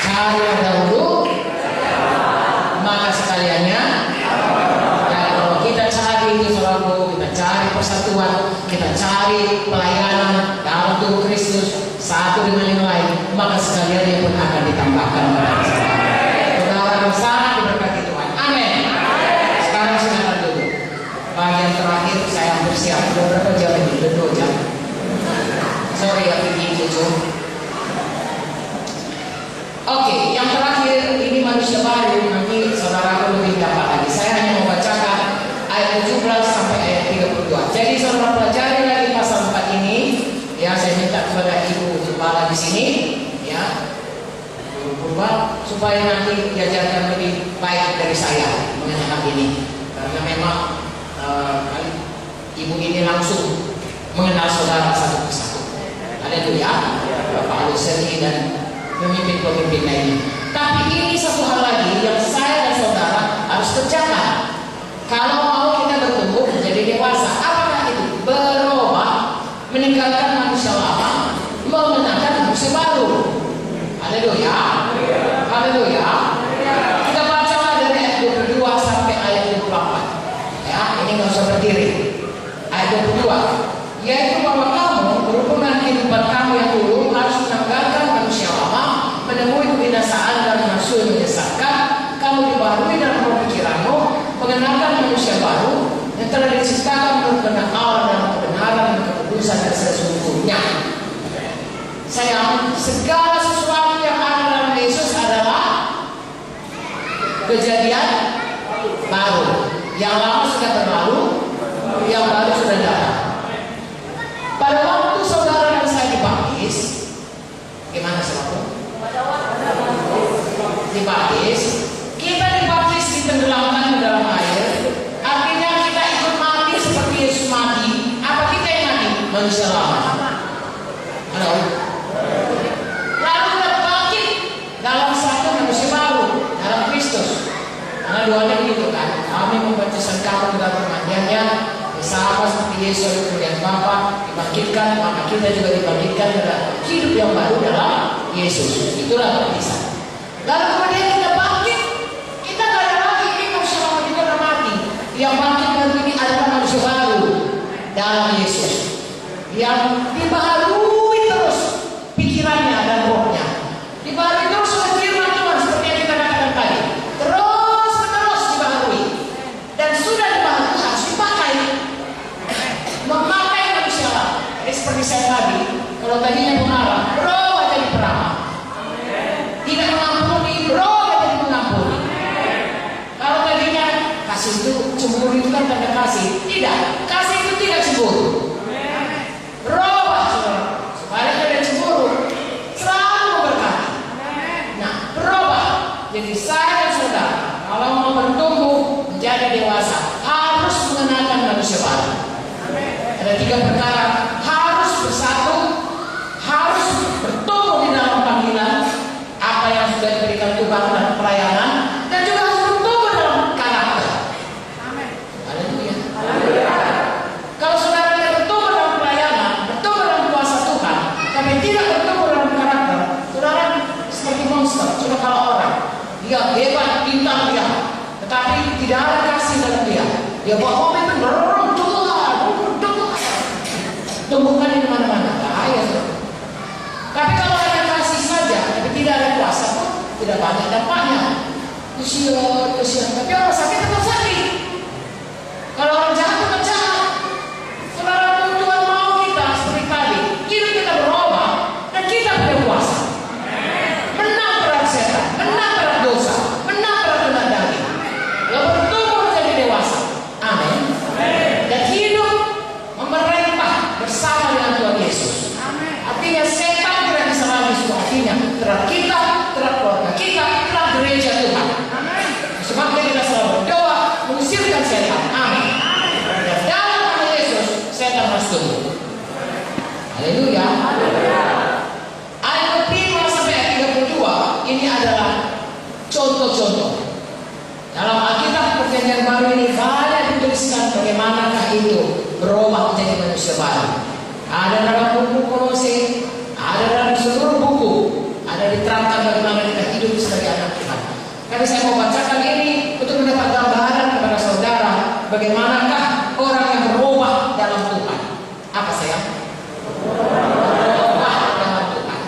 Cari dahulu, maka sekaliannya. Dan kalau kita cari itu saudaraku, kita cari persatuan, kita cari pelayanan dalam tubuh Kristus satu dengan yang lain, maka sekaliannya pun akan ditambahkan kepada kita. Saudara sangat diberkati Tuhan. Amin. Sekarang silakan dulu. Bagian terakhir saya hampir siap. Sudah berapa jam ini? Sudah 2 jam. Sorry ya, pergi jujur. Oke, yang terakhir ini manusia baru, nanti saudara lebih dapat lagi. Saya hanya membacakan ayat 17 sampai ayat 32. Jadi saudara pelajari lagi pasal 4 ini. Ya, saya minta kepada Ibu Gembala di sini, ya, Purba, supaya nanti diajarkan lebih baik dari saya mengenai hal ini. Karena memang Ibu ini langsung mengenal saudara satu persatu. Haleluya. Bapak Aluseri dan pemimpin-pemimpin lainnya. Tapi ini satu hal lagi yang saya dan saudara harus kerjakan. Kalau mau kita bertumbuh menjadi dewasa, apakah itu? Berubah, meninggalkan manusia lama, mengenakan manusia baru. urusan sesungguhnya. Sayang, segala sesuatu yang ada dalam Yesus adalah kejadian baru. Yang lama sudah berlalu, yang baru sudah datang. Pada waktu saudara dan saya dibaptis, gimana saudara? Dibaptis, kita dibaptis ditenggelamkan ke dalam air. Artinya kita ikut mati seperti Yesus mati. Apa kita yang mati? Manusia lama. Halo. Lalu kita bangkit dalam satu manusia baru, dalam Kristus. Karena doanya begitu kan. Kami membaptiskan kamu ke dalam permandiannya, sama seperti Yesus kemudian Bapa dibangkitkan, maka kita juga dibangkitkan dalam hidup yang baru dalam Yesus. Itulah baptisan. Lalu kemudian kita bangkit, kita gak ada lagi ini manusia lama juga udah mati. Yang bangkit baru ini adalah manusia baru dalam Yesus, yang dibaharui terus pikirannya dan rohnya, dibaharui terus oleh firman Tuhan seperti yang kita katakan tadi, terus menerus dibaharui, dan sudah dibaharui harus dipakai, memakai manusia lama. Jadi seperti saya tadi, kalau tadinya pengarah, roh jadi peramah, tidak mengampuni, roh jadi mengampuni. Kalau tadinya kasih itu cemburu itu kan tanda kasih, tidak, kasih itu tidak cemburu. Berubah saudara, sebaliknya dari cemburu selalu memberkati. Nah, berubah. Jadi saya dan saudara kalau mau bertumbuh menjadi dewasa harus mengenalkan manusia baru. Ada 3 perkara, harus bersatu, harus bertumbuh di dalam panggilan apa yang sudah diberikan Tuhan dan pelayanan, dan juga harus bertumbuh dalam karakter. Haleluya. Kalau saudara tidak bertumbuh dalam pelayanan, bertumbuh dalam kuasa Tuhan, tapi tidak bertumbuh dalam karakter, saudara seperti monster. Coba kalau orang, dia hebat, pintar dia, tetapi tidak ada kasih dalam dia. Dia bawa mobil itu dorong Tuhan, tumbuhkan di mana-mana, bahaya. Tapi kalau ada kasih saja, tapi tidak ada kuasa pun tidak banyak dampaknya. Kesian. Tapi orang sakit tetap sakit. Kalau orang jahat tetap jahat. Saudara, Tuhan mau kita seperti tadi, hidup kita berubah dan kita punya kuasa. Menang terhadap setan, menang terhadap dosa, menang terhadap kena daging. Lalu bertumbuh menjadi dewasa. Amin. Dan hidup memerintah bersama dengan Tuhan Yesus. Artinya setan tidak bisa lagi suaminya terhadap kita, terhadap keluarga kita, terhadap gereja Tuhan. Sebabnya kita selalu berdoa mengusirkan setan. Amin. Dan dalam nama Yesus setan harus tunduk. Haleluya. Ayat 5 sampai ayat 32 ini adalah contoh-contoh. Dalam Alkitab Perjanjian Baru ini banyak dituliskan bagaimanakah itu berubah menjadi manusia baru. Ada dalam buku Kolose, ada dalam seluruh buku, ada diterangkan bagaimana kita hidup sebagai anak Tuhan. Tapi saya mau bacakan ini untuk mendapat gambaran kepada saudara bagaimanakah orang yang berubah dalam Tuhan. Apa sayang? Berubah dalam Tuhan.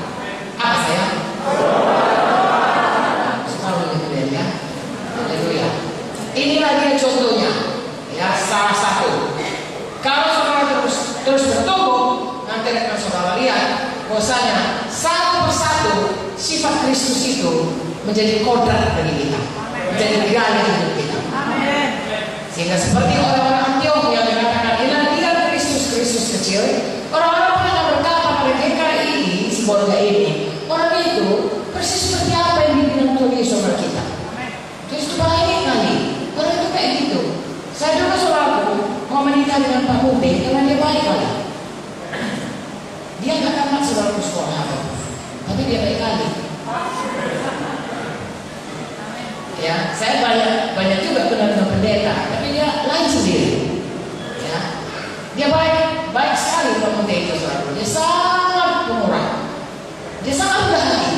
Apa sayang? Selalu gitu ya. Haleluya. Inilah dia contohnya. Ya, salah satu. Kalau saudara terus bertumbuh, nanti akan saudara lihat bahwasanya satu persatu sifat Kristus itu menjadi kodrat bagi kita, menjadi gaya hidup kita. Sehingga seperti orang-orang Antioch yang mengatakan inilah dia Kristus kecil, orang-orang pun yang berkata pada GKI ini, simbolnya ini, orang itu persis seperti apa yang dibilang Tuhan Yesus sama kita. Terus itu baik kali, orang itu kayak gitu. Saya dulu saudaraku mau menikah dengan Pak Mute karena dia baik kali. Dia nggak tamat saudaraku sekolah, tapi dia baik kali. Ya, saya banyak juga kenal dengan pendeta, tapi dia lain sendiri. Ya, dia baik sekali Pak Mute itu saudaraku. Dia sangat pemurah, dia sangat mudah hati.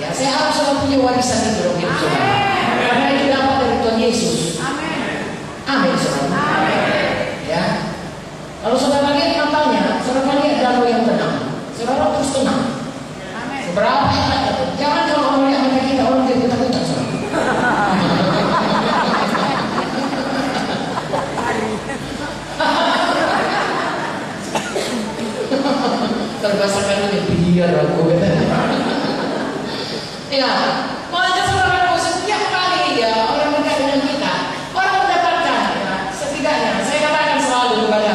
Ya, saya harus selalu punya warisan itu dalam hidup saudara, karena itu dapat dari Tuhan Yesus. Amin saudara. Ya, kalau saudara lihat matanya, saudara lihat danau yang tenang, saudara terus tenang. Seberapa hebat itu? Jangan kalau orang lihat mata kita, orang jadi ketakutan saudara. saudaraku. Ya, makanya saudaraku, setiap kali ya orang dekat dengan kita, orang mendapatkan ya, setidaknya saya katakan selalu kepada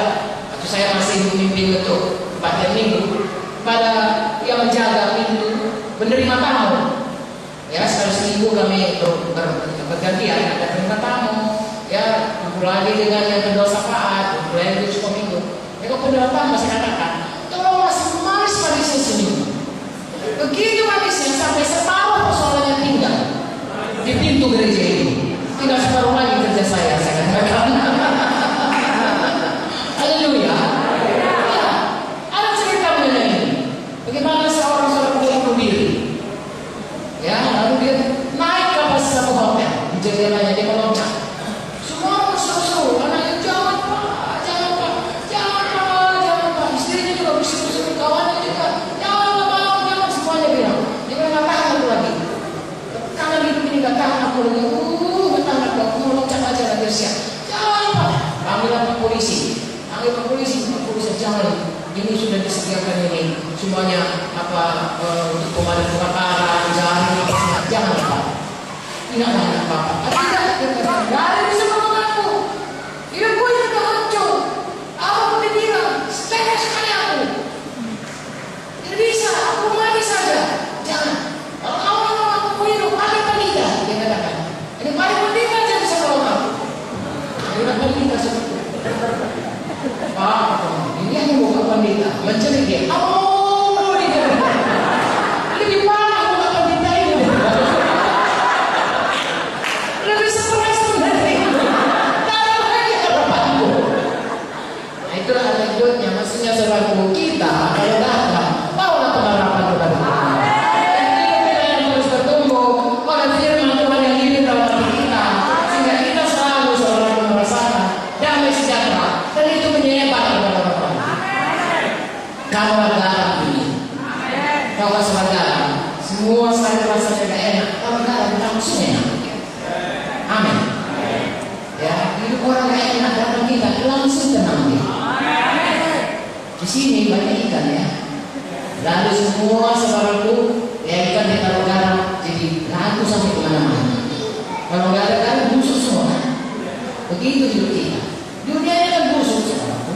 waktu saya masih memimpin untuk kebaktian minggu, pada yang menjaga pintu menerima tamu. Ya, sekali seminggu kami bergantian ada penerima tamu. Ya, kumpul lagi dengan yang kedua syafaat, kumpul lagi di sekolah minggu. Ya, kalau penerima tamu saya katakan, tolong masih manis-manisnya seminggu. Begitu manisnya sampai separuh persoalannya tinggal di pintu gereja ini. Tinggal separuh lagi kerja saya katakan. Haleluya. Ya, ada cerita mengenai ini. Bagaimana seorang bunuh diri. Ya, lalu dia naik ke atas satu hotel. Di jendelanya dia meloncat. Semua berseru-seru, anaknya jangan pak. Istrinya juga berseru-seru, kawannya juga jangan. Semuanya bilang, dia nggak tahan aku lagi. Karena hidup ini nggak tahan aku lagi. Aku mau loncat aja lagi siap. Jangan pak. Panggilan Pak Polisi. Pak Polisi jangan. Ini sudah disediakan ini semuanya untuk pemadam kebakaran, jangan pak. Tidak ada apa-apa. Tidak ada bisa nolong aku. Hidup gue sudah hancur. Apa pun dibilang, stres sekali aku. Tidak bisa, aku mati saja. Jangan. Kalau kamu mau aku hidup, ada pendeta. Dia katakan, ini paling pendeta aja bisa nolong aku. Ada pendeta seperti itu. Pak, ini yang bukan pendeta. Mencari dia. Oh, dia lebih parah bukan pendeta ini. Lebih stres sebenarnya. Taruh lagi harapanku. Nah, itulah anekdotnya. Maksudnya saudaraku, kita kalau datang, bawalah pengharapan kepada Tuhan. Dan kita terus bertumbuh oleh firman Tuhan yang hidup dalam hati kita, sehingga kita selalu saudaraku merasakan damai sejahtera, dan itu menyebar kepada orang lain. Kalau garam ini, kalau garam, semua sekali rasanya tidak enak. Kalau garam langsung enak. Amin. Ya, hidup orang yang enak datang kita langsung tenang dia. Di sini banyak ikan ya. Lalu semua saudaraku, ya ikan ditaruh garam, jadi laku sampai kemana-mana. Kalau nggak ada garam, busuk semua. Begitu hidup kita. Dunia ini kan busuk saudaraku.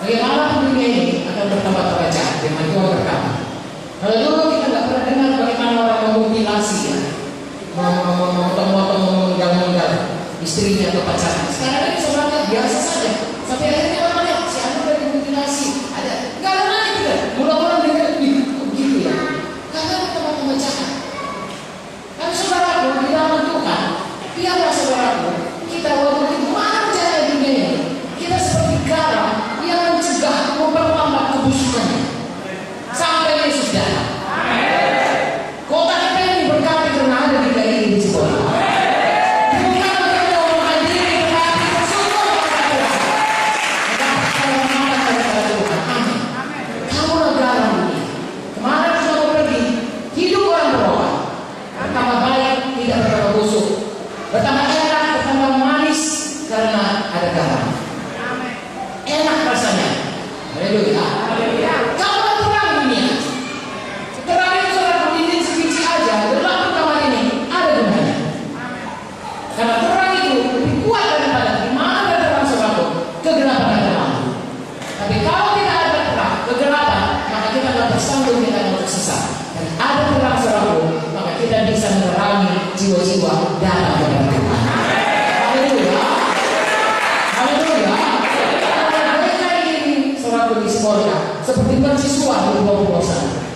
Bagaimana dunia ini akan bertambah terbaca dengan Tuhan berkata. Kalau dulu kita nggak pernah dengar bagaimana orang memutilasi ya, memotong-motong, menggal-menggal istrinya atau pacarnya. Sekarang ini sebenarnya biasa saja. Sampai akhirnya orang lihat si anak udah dimutilasi. Ada nggak ada lagi tidak. Mula-mula dengar begitu ya. Karena kita mau memecahkan. Tapi saudaraku di dalam Tuhan, biarlah saudaraku kita walaupun di mana cara dunia ini, kita seperti garam yang mencegah memperlambat kebusukannya sampai Yesus datang. Kota kita ini berkati karena ada di dalam ini di sekolah. Bertambah enak, bertambah manis karena ada garam. Enak rasanya. Haleluya. Kalau terang dunia, terang itu saudara berdiri sebiji aja, berlaku kamar ini ada gunanya. Karena terang itu lebih kuat daripada di mana ada terang saudara, kegelapan ada terang. Tapi kalau tidak ada terang, kegelapan, maka kita tidak bersambung kita akan tersesat. Dan ada terang saudara, maka kita bisa menerangi jiwa-jiwa dalam kepada Tuhan. Haleluya. Haleluya. Mereka ini saudara di sekolah seperti mercusuar di bawah sana.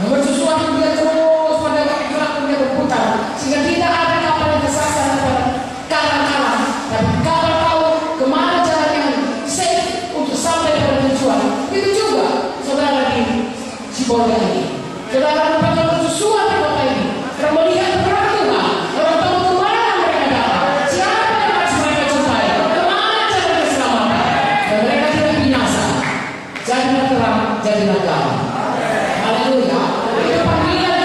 Mercusuar dia terus pada gerak dia berputar sehingga tidak ada kapal yang tersasar pada kanan-kanan. Tapi kapal tahu kemana jalan yang safe untuk sampai pada tujuan. Itu juga saudara di Cibolga ini. Saudara dapat mercusuar di kota ini. Karena melihat terang Tuhan, orang tahu kemana mereka datang, siapa yang harus mereka jumpai, kemana cara keselamatan, dan mereka tidak binasa. Jadilah terang, jadilah garam. Haleluya. Itu panggilan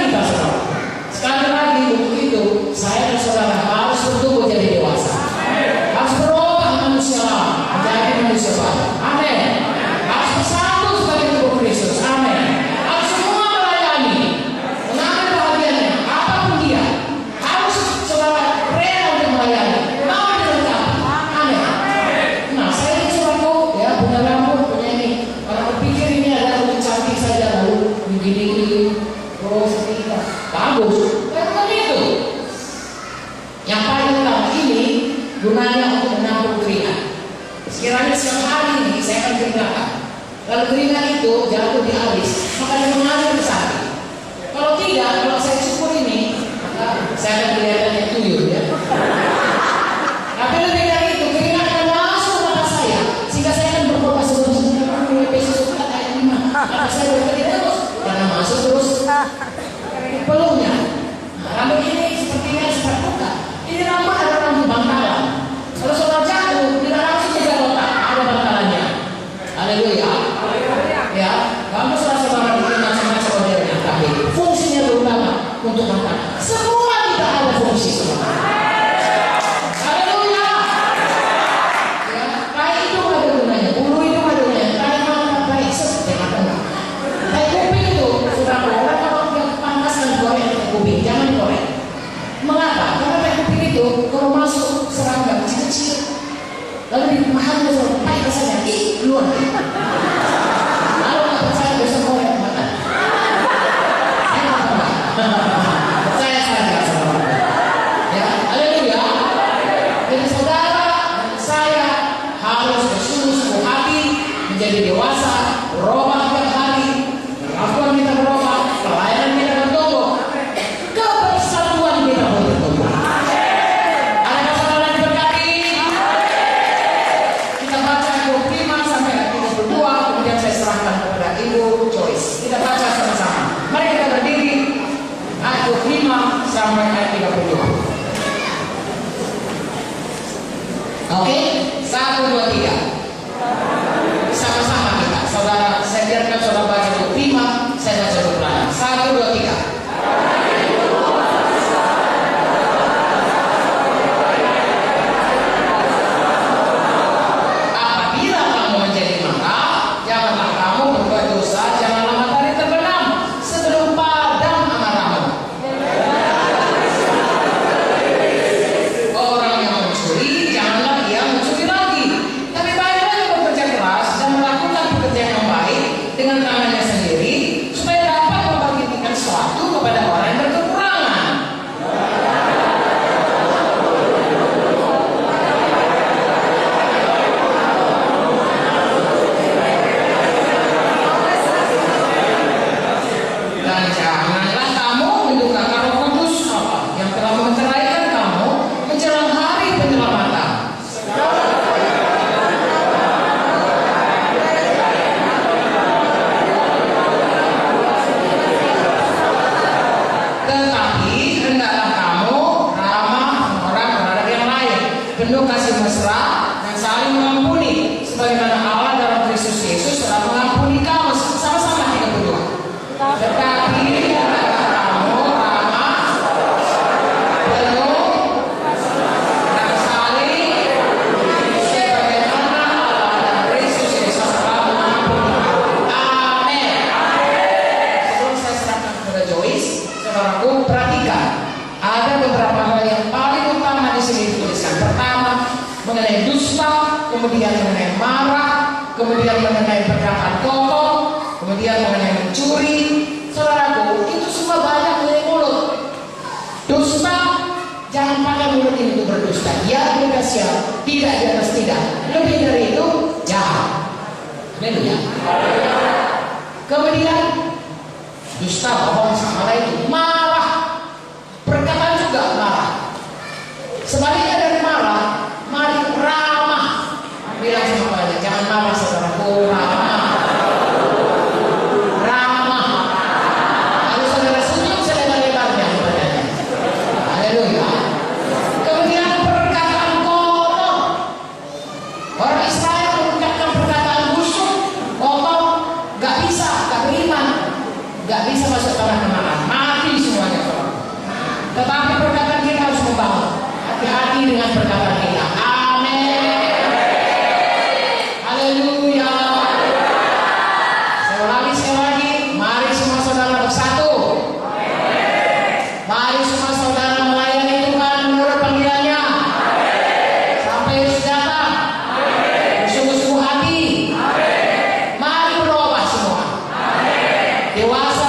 Oh, seperti itu. Bagus. Tapi bukan itu. Yang paling utama ini gunanya untuk menampung keringat. Sekiranya setiap hari ini saya akan keringatan. Kalau keringat itu jatuh di alis, maka dia mengalir ke sana. Kalau tidak, kalau saya cukur ini, maka saya akan kelihatannya tuyul ya. Tapi lebih dari itu, keringat akan masuk ke mata saya, sehingga saya akan berdoa sebelum-sebelumnya mulai besok surat ayat 5. Maka saya berkata terus, karena masuk terus peluhnya. Nah, rambut ini sepertinya sempat buka. Ini rambut adalah rambut bangkalan. Kalau saudara jatuh, tidak langsung juga otak, ada bangkalannya. Haleluya. Ya, kamu saudara-saudara bikin macam-macam modelnya, tapi fungsinya terutama untuk makan. Semua tidak ada fungsi semua. Haleluya. Ya, tai itu ada gunanya, bulu itu ada gunanya, tai mata, tai seperti apa enggak? Tai kuping itu, saudara, orang kalau yang panas dan goreng tai kuping, jangan digoreng. Mengapa? Karena tai kuping itu kalau masuk serangga kecil-kecil, lalu dimakan dengan tai rasanya, keluar. Saya saja saudara. Ya, haleluya. Jadi saudara dan saya harus bersungguh-sungguh hati menjadi dewasa, berubah tiap hari, kemampuan kita berubah, pelayanan kita bertumbuh, kebersatuan kita bertumbuh. Adakah saudara diberkati? Kita baca ayat 25 sampai ayat 32, kemudian saya serahkan kepada Ibu Joyce. Kita baca sama-sama. Mari kita berdiri. Ayat 25 sampai ayat 32. Oke, 1, 2, 3. Sama-sama kita. Saudara, saya biarkan saudara baca 25, saya baca 26. 1, 2, 3. Apabila kamu menjadi marah, janganlah kamu berbuat dosa, janganlah matahari terbenam sebelum padam amarahmu. Orang yang mencuri, janganlah ia mencuri lagi. Tapi baiklah yang bekerja keras dan melakukan pekerjaan yang baik dengan tangannya sendiri, supaya dapat membagikan sesuatu kepada orang yang berkekurangan. Dan janganlah kamu mendukakan Roh Kudus yang telah menceraikan kamu menjelang hari penyelamatan. Tetapi hendaklah kamu ramah orang terhadap yang lain, penuh kasih mesra dan saling mengampuni, sebagaimana Allah dalam Kristus Yesus telah mengampuni kamu. Sama-sama 32. Tetapi hendaklah kamu ramah, penuh dan saling, sebagaimana Allah dalam Kristus Yesus telah mengampuni kamu. Amin. Sebelum saya serahkan kepada Joyce, saudaraku, perhatikan. Ada beberapa hal yang paling utama di sini dituliskan. Pertama, mengenai dusta, kemudian mengenai marah, kemudian mengenai perkataan kotor, kemudian mengenai mencuri. Saudaraku, itu semua banyak dari mulut. Dusta, jangan pakai mulut ini untuk berdusta. Ya, tidak siap, tidak di atas tidak. Lebih dari itu, jahat. Haleluya. Kemudian dusta, bohong, sama itu marah, perkataan juga marah. Sebaliknya dari marah, mari ramah. Bilang sama keluarga, jangan marah saudaraku, ramah. Ramah. Harus saudara senyum selebar-lebarnya kepadanya. Haleluya. Kemudian perkataan kotor. Orang Israel mengucapkan perkataan busuk, kotor, gak bisa, gak beriman, gak bisa masuk tanah Kanaan, mati semuanya saudara. Tetapi perkataan kita harus membangun. Hati-hati dengan perkataan kita. Amin. Haleluya. Saya ulangi sekali lagi. Mari semua saudara bersatu. Mari semua saudara melayani Tuhan menurut panggilannya. Sampai Yesus datang. Bersungguh-sungguh hati. Mari berubah semua. Dewasa